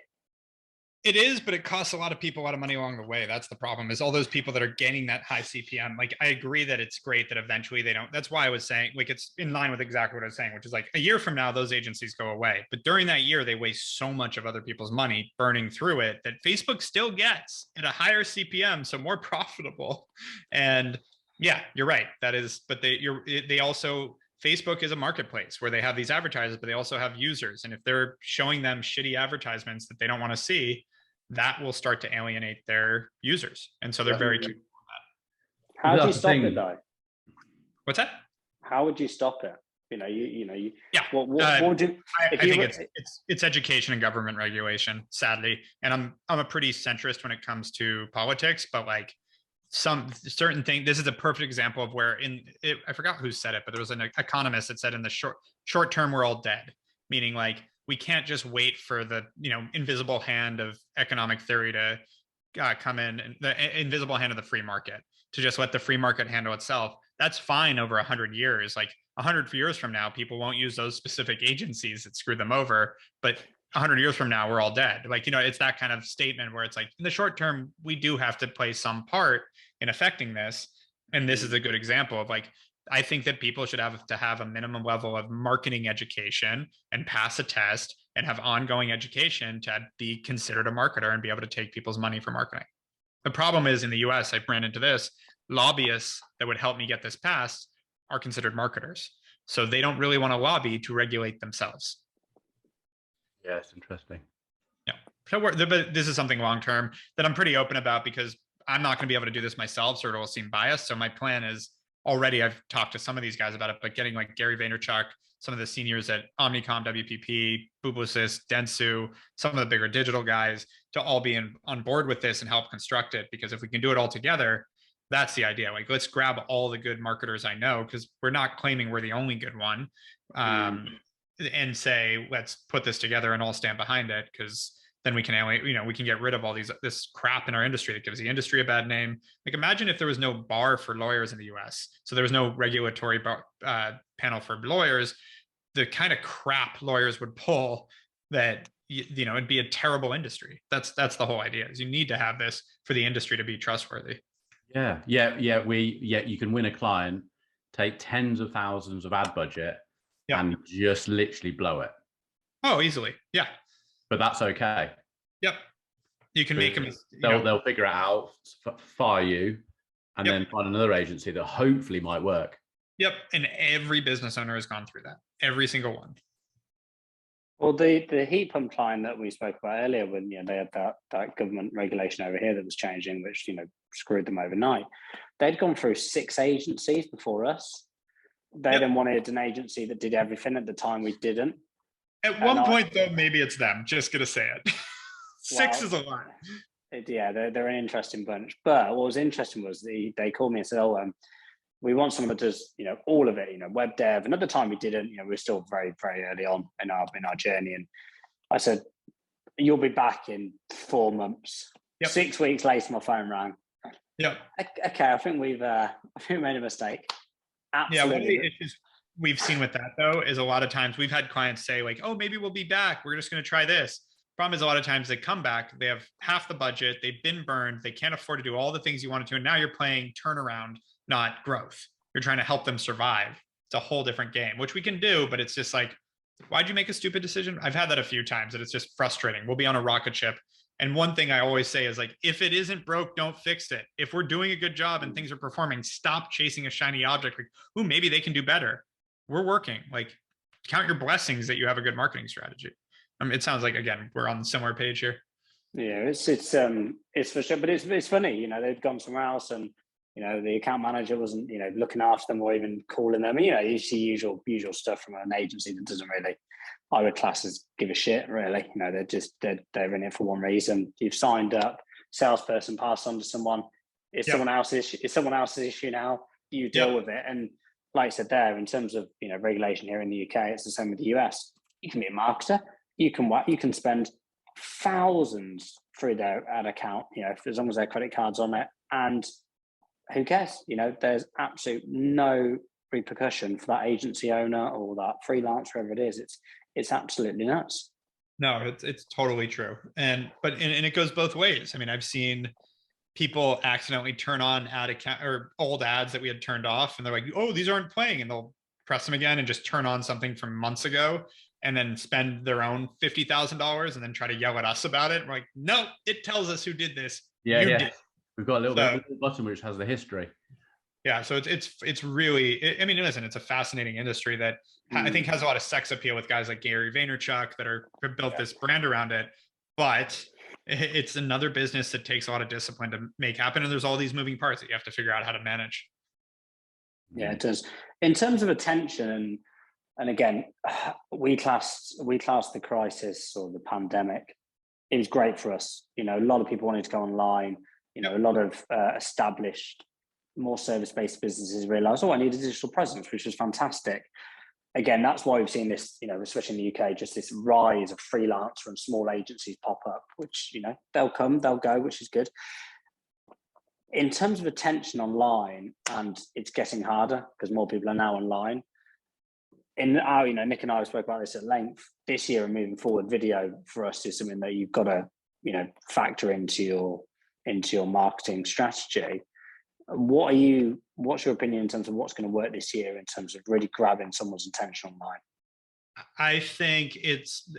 It is, but it costs a lot of people a lot of money along the way. That's the problem, is all those people that are gaining that high CPM. Like, I agree that it's great that eventually they don't. That's why I was saying, like, it's in line with exactly what I was saying, which is like a year from now, those agencies go away. But during that year, they waste so much of other people's money burning through it that Facebook still gets at a higher CPM, so more profitable. And yeah, you're right. That is, but they also, Facebook is a marketplace where they have these advertisers, but they also have users. And if they're showing them shitty advertisements that they don't want to see, that will start to alienate their users. And so they're very careful on that. How do you stop it though? What's that? How would you stop it? Yeah. What would you? I think it's education and government regulation, sadly. And I'm a pretty centrist when it comes to politics, but like, some certain thing, this is a perfect example of where I forgot who said it, but there was an economist that said in the short term, we're all dead, meaning like we can't just wait for the invisible hand of economic theory to come in, and the invisible hand of the free market to just let the free market handle itself. That's fine over 100 years. Like 100 years from now, people won't use those specific agencies that screwed them over, but 100 years from now, we're all dead. Like, it's that kind of statement where it's like, in the short term, we do have to play some part in affecting this. And this is a good example of like, I think that people should have to have a minimum level of marketing education and pass a test and have ongoing education to be considered a marketer and be able to take people's money for marketing. The problem is, in the US, I ran into this, lobbyists that would help me get this passed are considered marketers. So they don't really want to lobby to regulate themselves. Yeah, it's interesting. Yeah. So but this is something long-term that I'm pretty open about, because I'm not going to be able to do this myself, so it will seem biased. So my plan is, already I've talked to some of these guys about it, but getting like Gary Vaynerchuk, some of the seniors at Omnicom, WPP, Publicis, Dentsu, some of the bigger digital guys, to all be on board with this and help construct it. Because if we can do it all together, that's the idea. Like, let's grab all the good marketers I know, because we're not claiming we're the only good one. And say, let's put this together and all stand behind it, because then we can, we can get rid of all this crap in our industry that gives the industry a bad name. Like, imagine if there was no bar for lawyers in the US. So there was no regulatory panel for lawyers, the kind of crap lawyers would pull, that, it'd be a terrible industry. That's the whole idea, is you need to have this for the industry to be trustworthy. Yeah. You can win a client, take tens of thousands of ad budget, and just literally blow it. Oh, easily. Yeah. But that's okay. Yep. You can make them. They'll figure it out, fire you, and then find another agency that hopefully might work. Yep. And every business owner has gone through that. Every single one. Well, the heat pump client that we spoke about earlier, when they had that government regulation over here that was changing, which screwed them overnight. They'd gone through 6 agencies before us. They then wanted an agency that did everything. At the time, we didn't. At one point, though, maybe it's them. Just gonna say it. 6 is a lot. Yeah, they're an interesting bunch. But what was interesting was they called me and said, "Oh, we want someone that does all of it, web dev." And at the time, we didn't. We were still very, very early on in our journey. And I said, "You'll be back in 4 months." 6 weeks later, my phone rang. Yeah. Okay, I think we made a mistake. Absolutely. Yeah, one of the issues we've seen with that, though, is a lot of times we've had clients say like, "Oh, maybe we'll be back. We're just going to try this." Problem is, a lot of times they come back, they have half the budget, they've been burned, they can't afford to do all the things you wanted to, and now you're playing turnaround, not growth. You're trying to help them survive. It's a whole different game, which we can do, but it's just like, why'd you make a stupid decision? I've had that a few times, and it's just frustrating. We'll be on a rocket ship, and one thing I always say is like, if it isn't broke, don't fix it. If we're doing a good job and things are performing, stop chasing a shiny object. Like, ooh, maybe they can do better. We're working. Like, count your blessings that you have a good marketing strategy. It sounds like, again, we're on the similar page here. Yeah, it's for sure, but it's funny, you know, they've gone somewhere else, and you know the account manager wasn't, you know, looking after them or even calling them. You know, you see usual stuff from an agency that doesn't really, I would class as give a shit, really. You know, they're in it for one reason. You've signed up, salesperson passed on to someone. It's someone else's issue now. You deal with it, and like I said there, in terms of, you know, regulation here in the UK, it's the same with the US. You can be a marketer. You can spend thousands through their ad account, you know, as long as their credit card's on it, and who cares? You know, there's absolute no repercussion for that agency owner or that freelance, whoever it is. It's absolutely nuts. No, it's totally true, and it goes both ways. I mean, I've seen people accidentally turn on ad account or old ads that we had turned off, and they're like, "Oh, these aren't playing," and they'll press them again and just turn on something from months ago, and then spend their own $50,000 and then try to yell at us about it. We're like, no, it tells us who did this. Yeah, did. We've got a little button which has the history. Yeah, so it's really, I mean, listen, it's a fascinating industry that I think has a lot of sex appeal with guys like Gary Vaynerchuk that have built this brand around it, but it's another business that takes a lot of discipline to make happen, and there's all these moving parts that you have to figure out how to manage. Yeah, it does. In terms of attention, and again, we classed the crisis or the pandemic. It was great for us. You know, a lot of people wanted to go online. You know, a lot of established, more service-based businesses realized, oh, I need a digital presence, which was fantastic. Again, that's why we've seen this, you know, especially in the UK, just this rise of freelancer and small agencies pop up, which, you know, they'll come, they'll go, which is good. In terms of attention online, and it's getting harder because more people are now online. In our, you know, Nick and I spoke about this at length. This year and moving forward, video for us is something that you've got to, you know, factor into your marketing strategy. What's your opinion in terms of what's going to work this year in terms of really grabbing someone's attention online? I think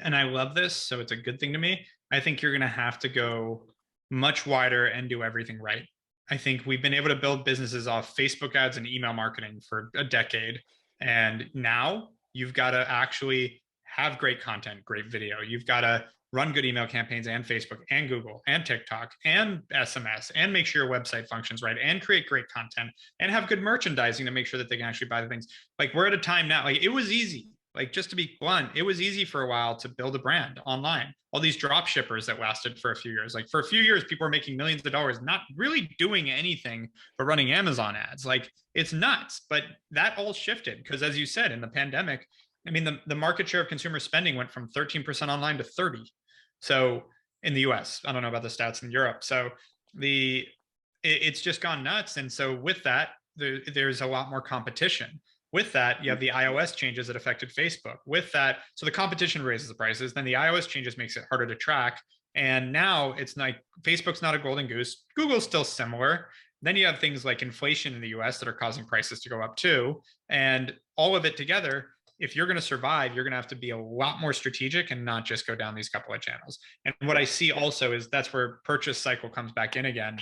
and I love this, so it's a good thing to me. I think you're going to have to go much wider and do everything right. I think we've been able to build businesses off Facebook ads and email marketing for a decade. And now you've got to actually have great content, great video. You've got to run good email campaigns and Facebook and Google and TikTok and SMS and make sure your website functions right and create great content and have good merchandising to make sure that they can actually buy the things. Like, we're at a time now, like, it was easy. Like, just to be blunt, it was easy for a while to build a brand online. All these drop shippers that lasted for a few years. Like, for a few years, people were making millions of dollars, not really doing anything but running Amazon ads. Like, it's nuts. But that all shifted because, as you said, in the pandemic, I mean, the market share of consumer spending went from 13% online to 30%. So in the US, I don't know about the stats in Europe. So it's just gone nuts. And so with that, there's a lot more competition. With that, you have the iOS changes that affected Facebook. With that, so the competition raises the prices, then the iOS changes makes it harder to track. And now it's like Facebook's not a golden goose. Google's still similar. Then you have things like inflation in the US that are causing prices to go up too. And all of it together, if you're going to survive, you're going to have to be a lot more strategic and not just go down these couple of channels. And what I see also is that's where purchase cycle comes back in again.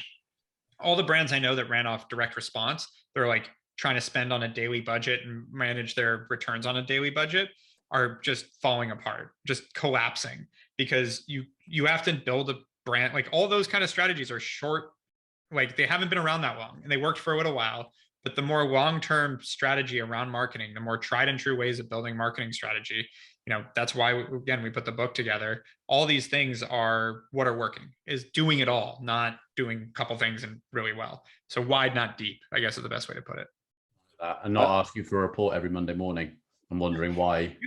All the brands I know that ran off direct response, they're like trying to spend on a daily budget and manage their returns on a daily budget, are just falling apart, just collapsing, because you have to build a brand. Like, all those kind of strategies are short, like they haven't been around that long and they worked for a little while. But the more long-term strategy around marketing, the more tried and true ways of building marketing strategy, you know, that's why, again, we put the book together. All these things are what are working, is doing it all, not doing a couple things and really well. So wide, not deep, I guess is the best way to put it. And not ask you for a report every Monday morning. I'm wondering why.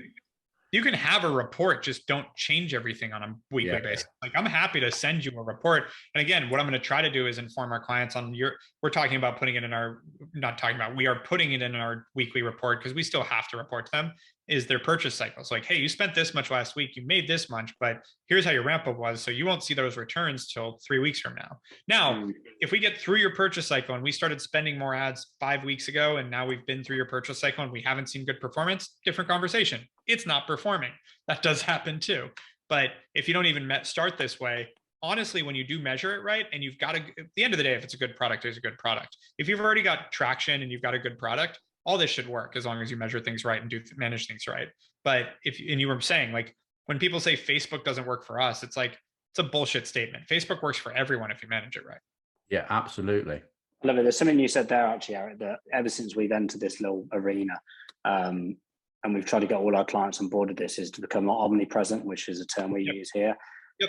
you can have a report, just don't change everything on a weekly basis. Like, I'm happy to send you a report. And again, what I'm going to try to do is inform our clients on we're talking about putting it in our, not talking about, we are putting it in our weekly report, because we still have to report to them, is their purchase cycles. Like, hey, you spent this much last week, you made this much, but here's how your ramp up was. So you won't see those returns till 3 weeks from now. Now, if we get through your purchase cycle and we started spending more ads 5 weeks ago, and now we've been through your purchase cycle and we haven't seen good performance, different conversation. It's not performing. That does happen too. But if you don't even start this way, honestly, when you do measure it right, and you've got to, at the end of the day, if it's a good product, it's a good product. If you've already got traction and you've got a good product, all this should work, as long as you measure things right and manage things right. But and you were saying, like, when people say Facebook doesn't work for us, it's like, it's a bullshit statement. Facebook works for everyone if you manage it right. Yeah, absolutely. I love it. There's something you said there, actually, Erik, that ever since we've entered this little arena, and we've tried to get all our clients on board with this, is to become omnipresent, which is a term we use here.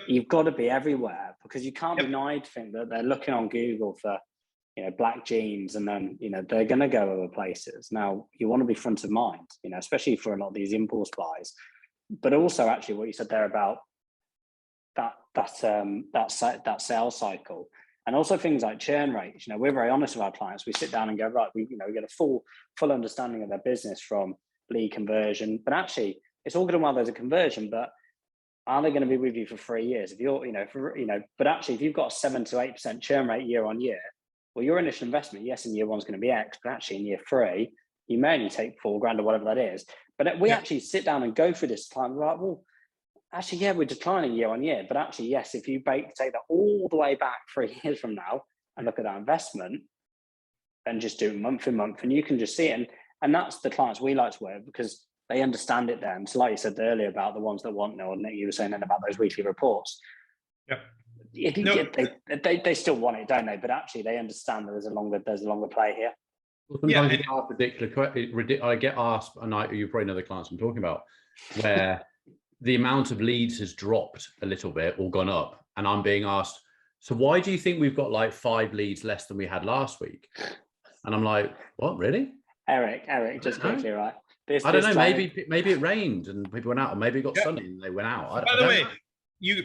You've got to be everywhere, because you can't be naive to think that they're looking on Google for, black jeans, and then, they're going to go other places. Now, you want to be front of mind, especially for a lot of these impulse buys, but also actually what you said there about that sales cycle, and also things like churn rates. We're very honest with our clients. We sit down and go, right, we get a full understanding of their business from lead conversion, but actually it's all good and well there's a conversion, but are they going to be with you for 3 years? If you're, but actually if you've got a 7 to 8% churn rate year on year, well, your initial investment, yes, in year one's going to be X, but actually in year 3, you may only take $4,000 or whatever that is. But we actually sit down and go through this time, right? Well, actually, yeah, we're declining year on year, but actually, yes, if you take that all the way back 3 years from now and look at that investment and just do it month in month, and you can just see it. And that's the clients we like to work with, because they understand it then. So like you said earlier about the ones that want, Nick, you were saying then about those weekly reports. Yep. They still want it, don't they? But actually, they understand that there's a longer play here. Well, sometimes you get asked I get asked, and you probably know the clients I'm talking about, where the amount of leads has dropped a little bit or gone up, and I'm being asked, so why do you think we've got like 5 leads less than we had last week? And I'm like, what, really? Eric, just quickly, right? I don't know. Maybe it rained and people went out, or maybe it got sunny and they went out. By the way,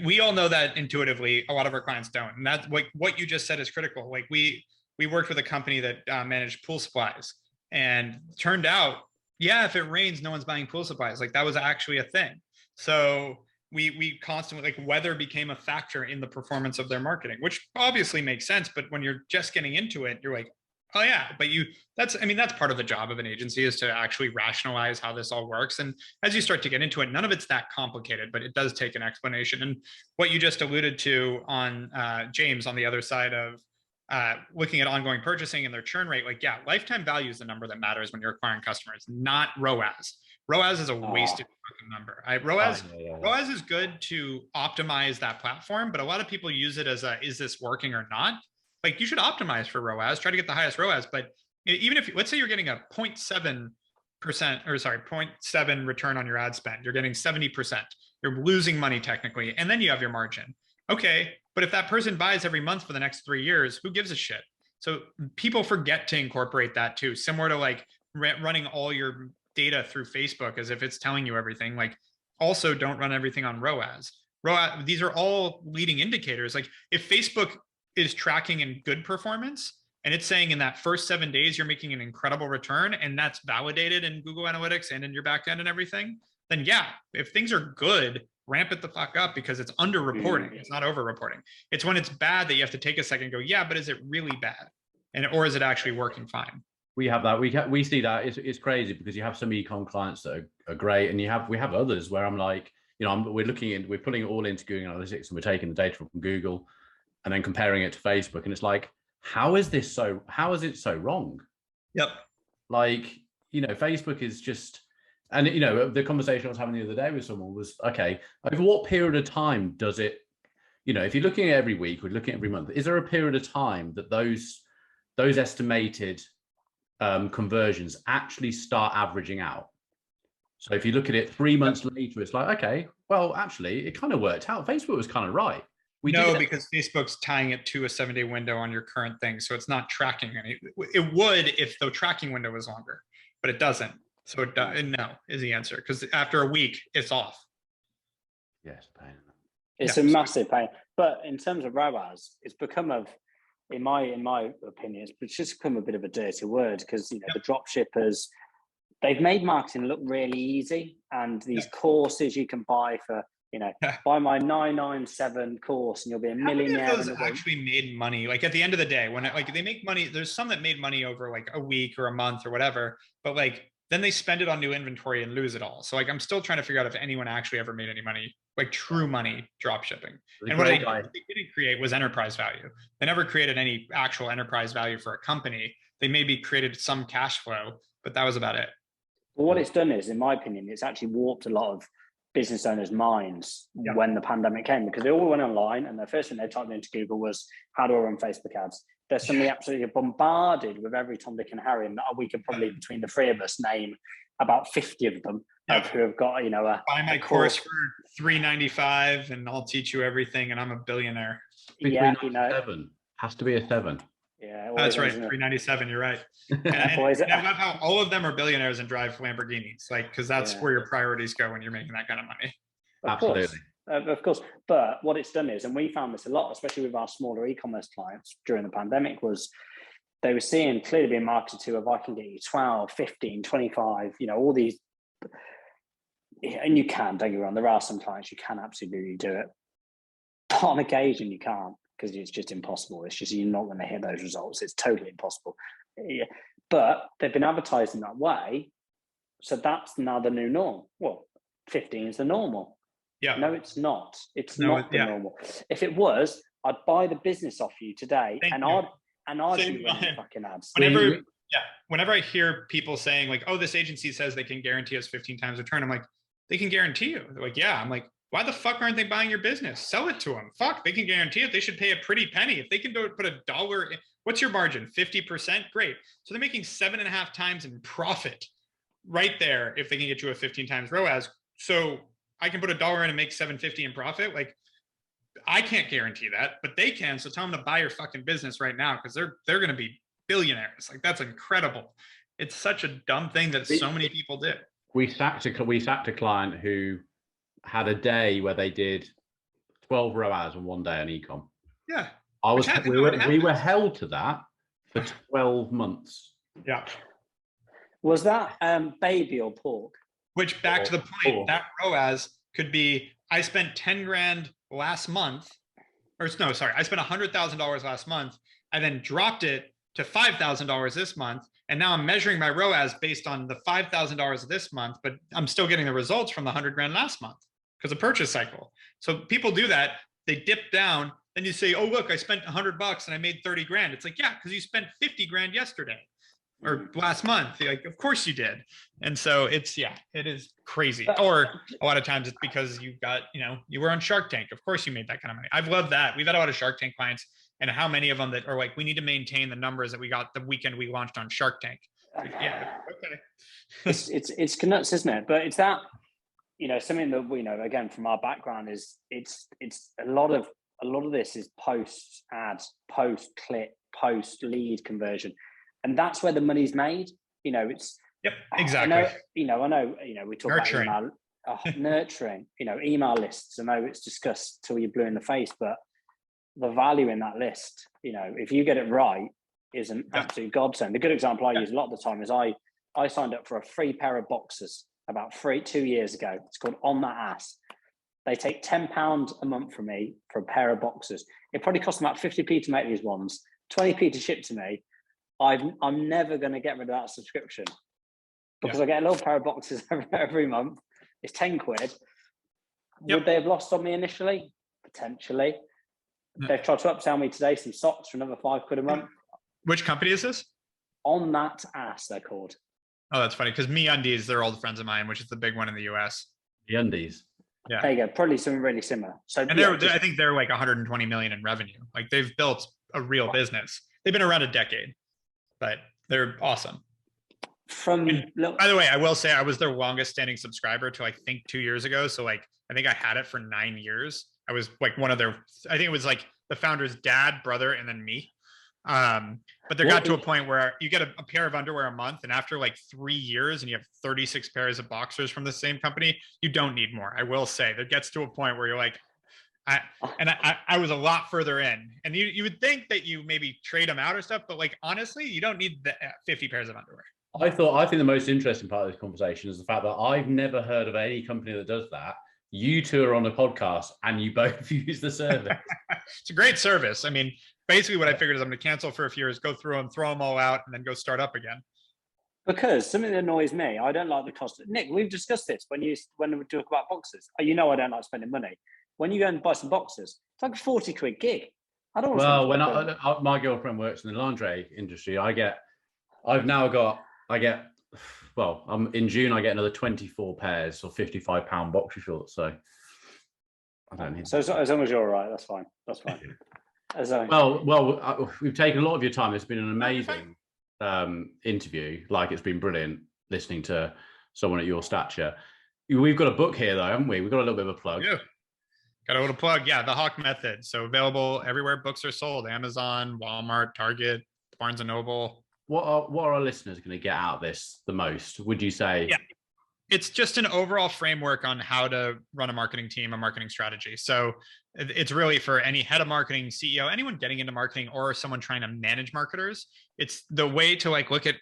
we all know that intuitively. A lot of our clients don't, and that's what you just said is critical. Like, we worked with a company that managed pool supplies, and turned out, yeah, if it rains, no one's buying pool supplies. Like, that was actually a thing. So we constantly, like, weather became a factor in the performance of their marketing, which obviously makes sense. But when you're just getting into it, you're like, oh yeah, but that's part of the job of an agency, is to actually rationalize how this all works. And as you start to get into it, none of it's that complicated, but it does take an explanation. And what you just alluded to on James, on the other side of looking at ongoing purchasing and their churn rate, like, yeah, lifetime value is the number that matters when you're acquiring customers, not ROAS. ROAS is a wasted number. ROAS is good to optimize that platform, but a lot of people use it as is this working or not? Like, you should optimize for ROAS, try to get the highest ROAS. But even if, let's say you're getting a 0.7 return on your ad spend, you're getting 70%, you're losing money technically, and then you have your margin. Okay, but if that person buys every month for the next 3 years, who gives a shit? So people forget to incorporate that too. Similar to like running all your data through Facebook as if it's telling you everything. Like, also don't run everything on ROAS. These are all leading indicators. Like, if Facebook is tracking in good performance and it's saying in that first 7 days you're making an incredible return, and that's validated in Google Analytics and in your backend and everything, then yeah, if things are good, ramp it the fuck up, because it's under reporting. It's not over reporting. It's when it's bad that you have to take a second and go, yeah, but is it really bad? Or is it actually working fine? We have that. We see that. It's crazy, because you have some e-com clients that are great, and we have others where I'm like, we're putting it all into Google Analytics, and we're taking the data from Google and then comparing it to Facebook, and it's like, how is it so wrong? Yep. Like, Facebook is just, and the conversation I was having the other day with someone was, okay, over what period of time does it, if you're looking at every week or looking at every month, is there a period of time that those estimated conversions actually start averaging out? So if you look at it 3 months later, it's like, okay, well, actually, it kind of worked out. Facebook was kind of right. Because Facebook's tying it to a 7-day window on your current thing. So it's not tracking any. It would if the tracking window was longer, but it doesn't. So no is the answer, because after a week, it's off. Yes, pain. It's a massive pain. But in terms of ROAS, it's become in my opinion, it's just become a bit of a dirty word, because the drop shippers, they've made marketing look really easy, and these courses you can buy for buy my 997 course and you'll be a millionaire. How many of those actually made money? Like at the end of the day, when they make money, there's some that made money over like a week or a month or whatever, but like then they spend it on new inventory and lose it all. So like I'm still trying to figure out if anyone actually ever made any money, like true money drop shipping. And what they didn't create was enterprise value. They never created any actual enterprise value for a company. They maybe created some cash flow, but that was about it. Well, what it's done is, in my opinion, it's actually warped a lot of business owners' minds when the pandemic came, because they all went online and the first thing they typed into Google was, how do I run Facebook ads? They're suddenly absolutely bombarded with every Tom, Dick and Harry, and we could probably, between the three of us, name about 50 of them who have got, buy my course for $395 and I'll teach you everything and I'm a billionaire. Yeah, has to be a 7. Yeah, that's right. $397. You're right. And I love how all of them are billionaires and drive Lamborghinis, like, because that's where your priorities go when you're making that kind of money. Absolutely. Of course. But what it's done is, and we found this a lot, especially with our smaller e-commerce clients during the pandemic, was they were seeing clearly being marketed to, if I can get you 12, 15, 25, all these. And you can, don't get me wrong, there are some clients you can absolutely do it. But on occasion, you can't, because it's just impossible. It's just, you're not going to hit those results. It's totally impossible. Yeah. But they've been advertising that way. So that's now the new norm. Well, 15 is the normal. Yeah. No, it's not. It's not the normal. If it was, I'd buy the business off you today. I'd be running fucking ads. Whenever I hear people saying like, oh, this agency says they can guarantee us 15 times return, I'm like, they can guarantee you. They're like, yeah. I'm like, why the fuck aren't they buying your business? Sell it to them. Fuck, they can guarantee it. They should pay a pretty penny. If they can put $1 in, what's your margin? 50%? Great. So they're making 7.5 times in profit right there if they can get you a 15 times ROAS. So I can put $1 in and make $7.50 in profit. Like, I can't guarantee that, but they can. So tell them to buy your fucking business right now, because they're going to be billionaires. Like, that's incredible. It's such a dumb thing that so many people did. We sacked a client who had a day where they did 12 ROAS in one day on ecom. Yeah. We were held to that for 12 months. Yeah. Was that baby or pork? Which, back to the point, that ROAS could be, I spent 10 grand last month, or no, sorry, I spent $100,000 last month. I then dropped it to $5,000 this month. And now I'm measuring my ROAS based on the $5,000 this month, but I'm still getting the results from the 100 grand last month because of purchase cycle. So people do that. They dip down. Then you say, oh, look, I spent $100 and I made 30 grand. It's like, yeah, because you spent 50 grand yesterday or last month. Like, of course you did. And so it is crazy. Or a lot of times it's because you got, you were on Shark Tank. Of course you made that kind of money. I've loved that. We've had a lot of Shark Tank clients, and how many of them that are like, we need to maintain the numbers that we got the weekend we launched on Shark Tank. Like, yeah, okay. It's nuts, isn't it? But it's that, something that we know, again, from our background, is it's a lot of this is post ad, post click, post lead conversion. And that's where the money's made. It's exactly. I know, we talk nurturing. about nurturing, email lists. I know it's discussed till you're blue in the face, but the value in that list, if you get it right, is an absolute godsend. The good example I use a lot of the time is I signed up for a free pair of boxers about 2 years ago. It's called On That Ass. They take £10 a month from me for a pair of boxers. It probably costs them about 50p to make these ones, 20p to ship to me. I'm never going to get rid of that subscription because I get a little pair of boxes every month. It's 10 quid. Would they have lost on me initially? Potentially. They've tried to upsell me today some socks for another 5 quid a month. Which company is this? On That Ass, they're called. Oh, that's funny, because MeUndies, they're old friends of mine, which is the big one in the US. MeUndies. Yeah. There you go. Probably something really similar. So, and I think they're like 120 million in revenue. Like, they've built a real business. They've been around a decade, but they're awesome. By the way, I will say I was their longest standing subscriber till I think 2 years ago. So like, I think I had it for 9 years. I was like one of their, I think it was like the founder's dad, brother, and then me. But there got to a point where you get a pair of underwear a month, and after like 3 years and you have 36 pairs of boxers from the same company, you don't need more. I will say there gets to a point where you're like, I was a lot further in, and you would think that you maybe trade them out or stuff, but like honestly, you don't need the 50 pairs of underwear. I think the most interesting part of this conversation is the fact that I've never heard of any company that does that. You two are on a podcast and you both use the service. It's a great service. I mean, basically what I figured is I'm going to cancel for a few years, go through them, throw them all out, and then go start up again. Because something that annoys me, I don't like the cost. Nick, we've discussed this when we talk about boxes. I don't like spending money. When you go and buy some boxes, it's like a 40 quid gig. I don't want to. Well, my girlfriend works in the lingerie industry. In June I get another 24 pairs or £55 boxer shorts. So I don't need. So as long as you're all right, that's fine. That's fine. We've taken a lot of your time. It's been an amazing interview. Like, it's been brilliant listening to someone at your stature. We've got a book here though, haven't we? We've got a little bit of a plug. Yeah. Got a little plug. Yeah, the Hawke Method. So available everywhere books are sold: Amazon, Walmart, Target, Barnes and Noble. What are our listeners going to get out of this the most, would you say? Yeah, it's just an overall framework on how to run a marketing team, a marketing strategy. So it's really for any head of marketing, CEO, anyone getting into marketing, or someone trying to manage marketers. It's the way to like look at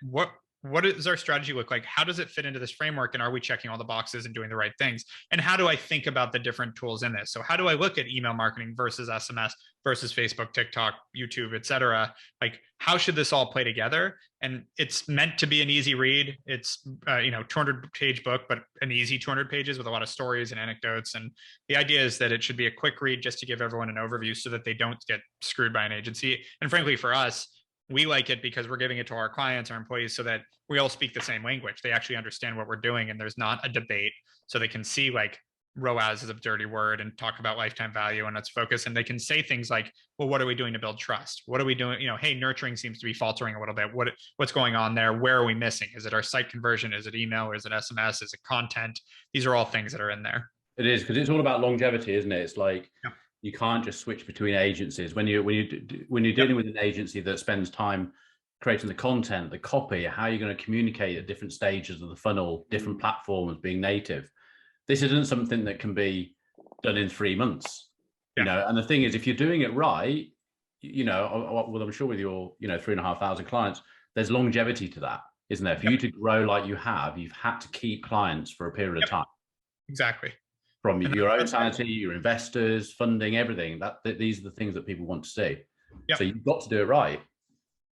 what does our strategy look like? How does it fit into this framework? And are we checking all the boxes and doing the right things? And how do I think about the different tools in this? So how do I look at email marketing versus SMS versus Facebook, TikTok, YouTube, et cetera? Like, how should this all play together? And it's meant to be an easy read. It's 200-page book, but an easy 200 pages with a lot of stories and anecdotes. And the idea is that it should be a quick read just to give everyone an overview so that they don't get screwed by an agency. And frankly, for us, we like it because we're giving it to our clients, our employees, so that we all speak the same language. They actually understand what we're doing, and there's not a debate. So they can see like ROAS is a dirty word and talk about lifetime value and its focus. And they can say things like, well, what are we doing to build trust? What are we doing? Hey, nurturing seems to be faltering a little bit. What's going on there? Where are we missing? Is it our site conversion? Is it email? Or is it SMS? Is it content? These are all things that are in there. It is, because it's all about longevity, isn't it? It's like, yeah. You can't just switch between agencies. When you're dealing with an agency that spends time creating the content, the copy, how you're going to communicate at different stages of the funnel, different platforms, being native. This isn't something that can be done in 3 months. Yeah. And the thing is, if you're doing it right, I'm sure with your 3,500 clients, there's longevity to that, isn't there? For you to grow like you've had to keep clients for a period of time. Exactly. From your own sanity, your investors, funding, everything. These are the things that people want to see. Yep. So you've got to do it right.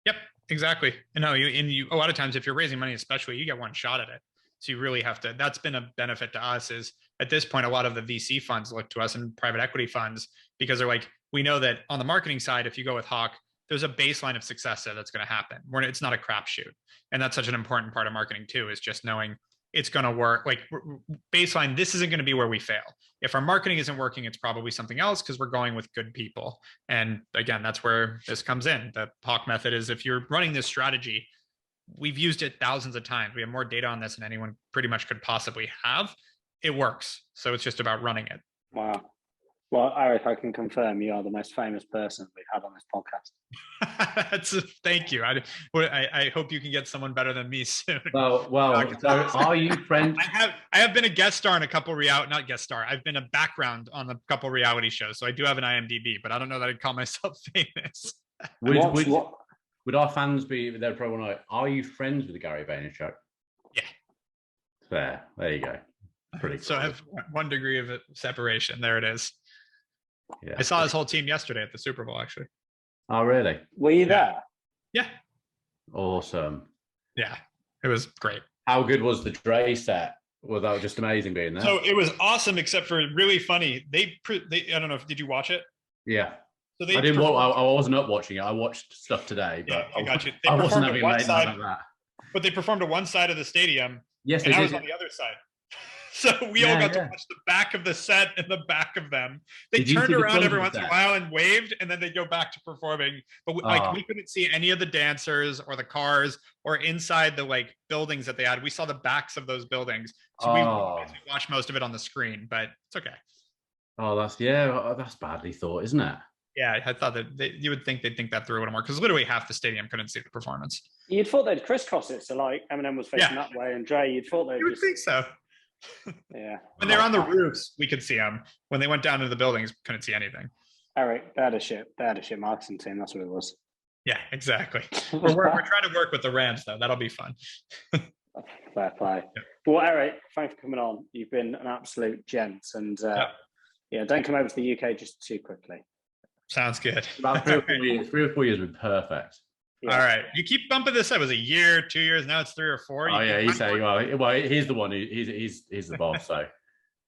Yep, exactly. You a lot of times, if you're raising money, especially, you get one shot at it. So you really have to. That's been a benefit to us. Is at this point, a lot of the VC funds look to us and private equity funds because they're like, we know that on the marketing side, if you go with Hawke, there's a baseline of success there that's going to happen. It's not a crapshoot, and that's such an important part of marketing too. Is just knowing it's going to work. Like baseline, this isn't going to be where we fail. If our marketing isn't working, it's probably something else because we're going with good people. And again, that's where this comes in. The Hawke method is, if you're running this strategy, we've used it thousands of times. We have more data on this than anyone pretty much could possibly have. It works. So it's just about running it. Wow. Well, Erik, I can confirm you are the most famous person we've had on this podcast. Thank you. I hope you can get someone better than me soon. Well. So are you friends? I have been a guest star in a couple not guest star. I've been a background on a couple reality shows, so I do have an IMDb, but I don't know that I'd call myself famous. Would our fans be? They'd probably want to know. Are you friends with Gary Vaynerchuk? Yeah. There you go. Pretty cool. So I have 1 degree of separation. There it is. Yeah. I saw his whole team yesterday at the Super Bowl, actually. Oh, really? Were you there? Yeah. Awesome. Yeah, it was great. How good was the Dre set? Was that just amazing being there? So it was awesome, except for really funny. They I don't know did you watch it? Yeah. So I didn't. I wasn't up watching it. I watched stuff today, but I got you. I wasn't having a late night like that. But they performed at one side of the stadium. Yes, and I was on the other side. So we all got to watch the back of the set and the back of them. They turned around every once in a while and waved, and then they go back to performing. But we couldn't see any of the dancers or the cars or inside the buildings that they had. We saw the backs of those buildings. So we watched most of it on the screen, but it's okay. Oh, that's badly thought, isn't it? Yeah, I thought that you would think they'd think that through a little more, because literally half the stadium couldn't see the performance. You'd thought they'd crisscross it, so like Eminem was facing that way, and Dre, you'd thought they'd You would think so. Yeah. When they were on the roofs, we could see them. When they went down into the buildings, couldn't see anything. Eric, they had a shit marketing team. That's what it was. Yeah, exactly. We're trying to work with the Rams, though. That'll be fun. Fair play. Yeah. Well, Eric, thanks for coming on. You've been an absolute gent, and don't come over to the UK just too quickly. Sounds good. About 3 or 4 years. 3 or 4 years would be perfect. Yeah. All right. You keep bumping this up. It was a year, 2 years. Now it's 3 or 4. Oh yeah, he's saying, well, he's the one who he's the boss. So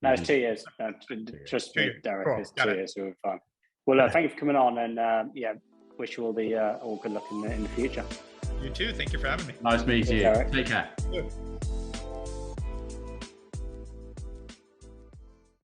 no, it's 2 years. Trust me, Derek. Cool. It's 2 years. So we're fine. Well, thank you for coming on, and wish you all good luck in the future. You too. Thank you for having me. Nice meeting you. Derek. Take care.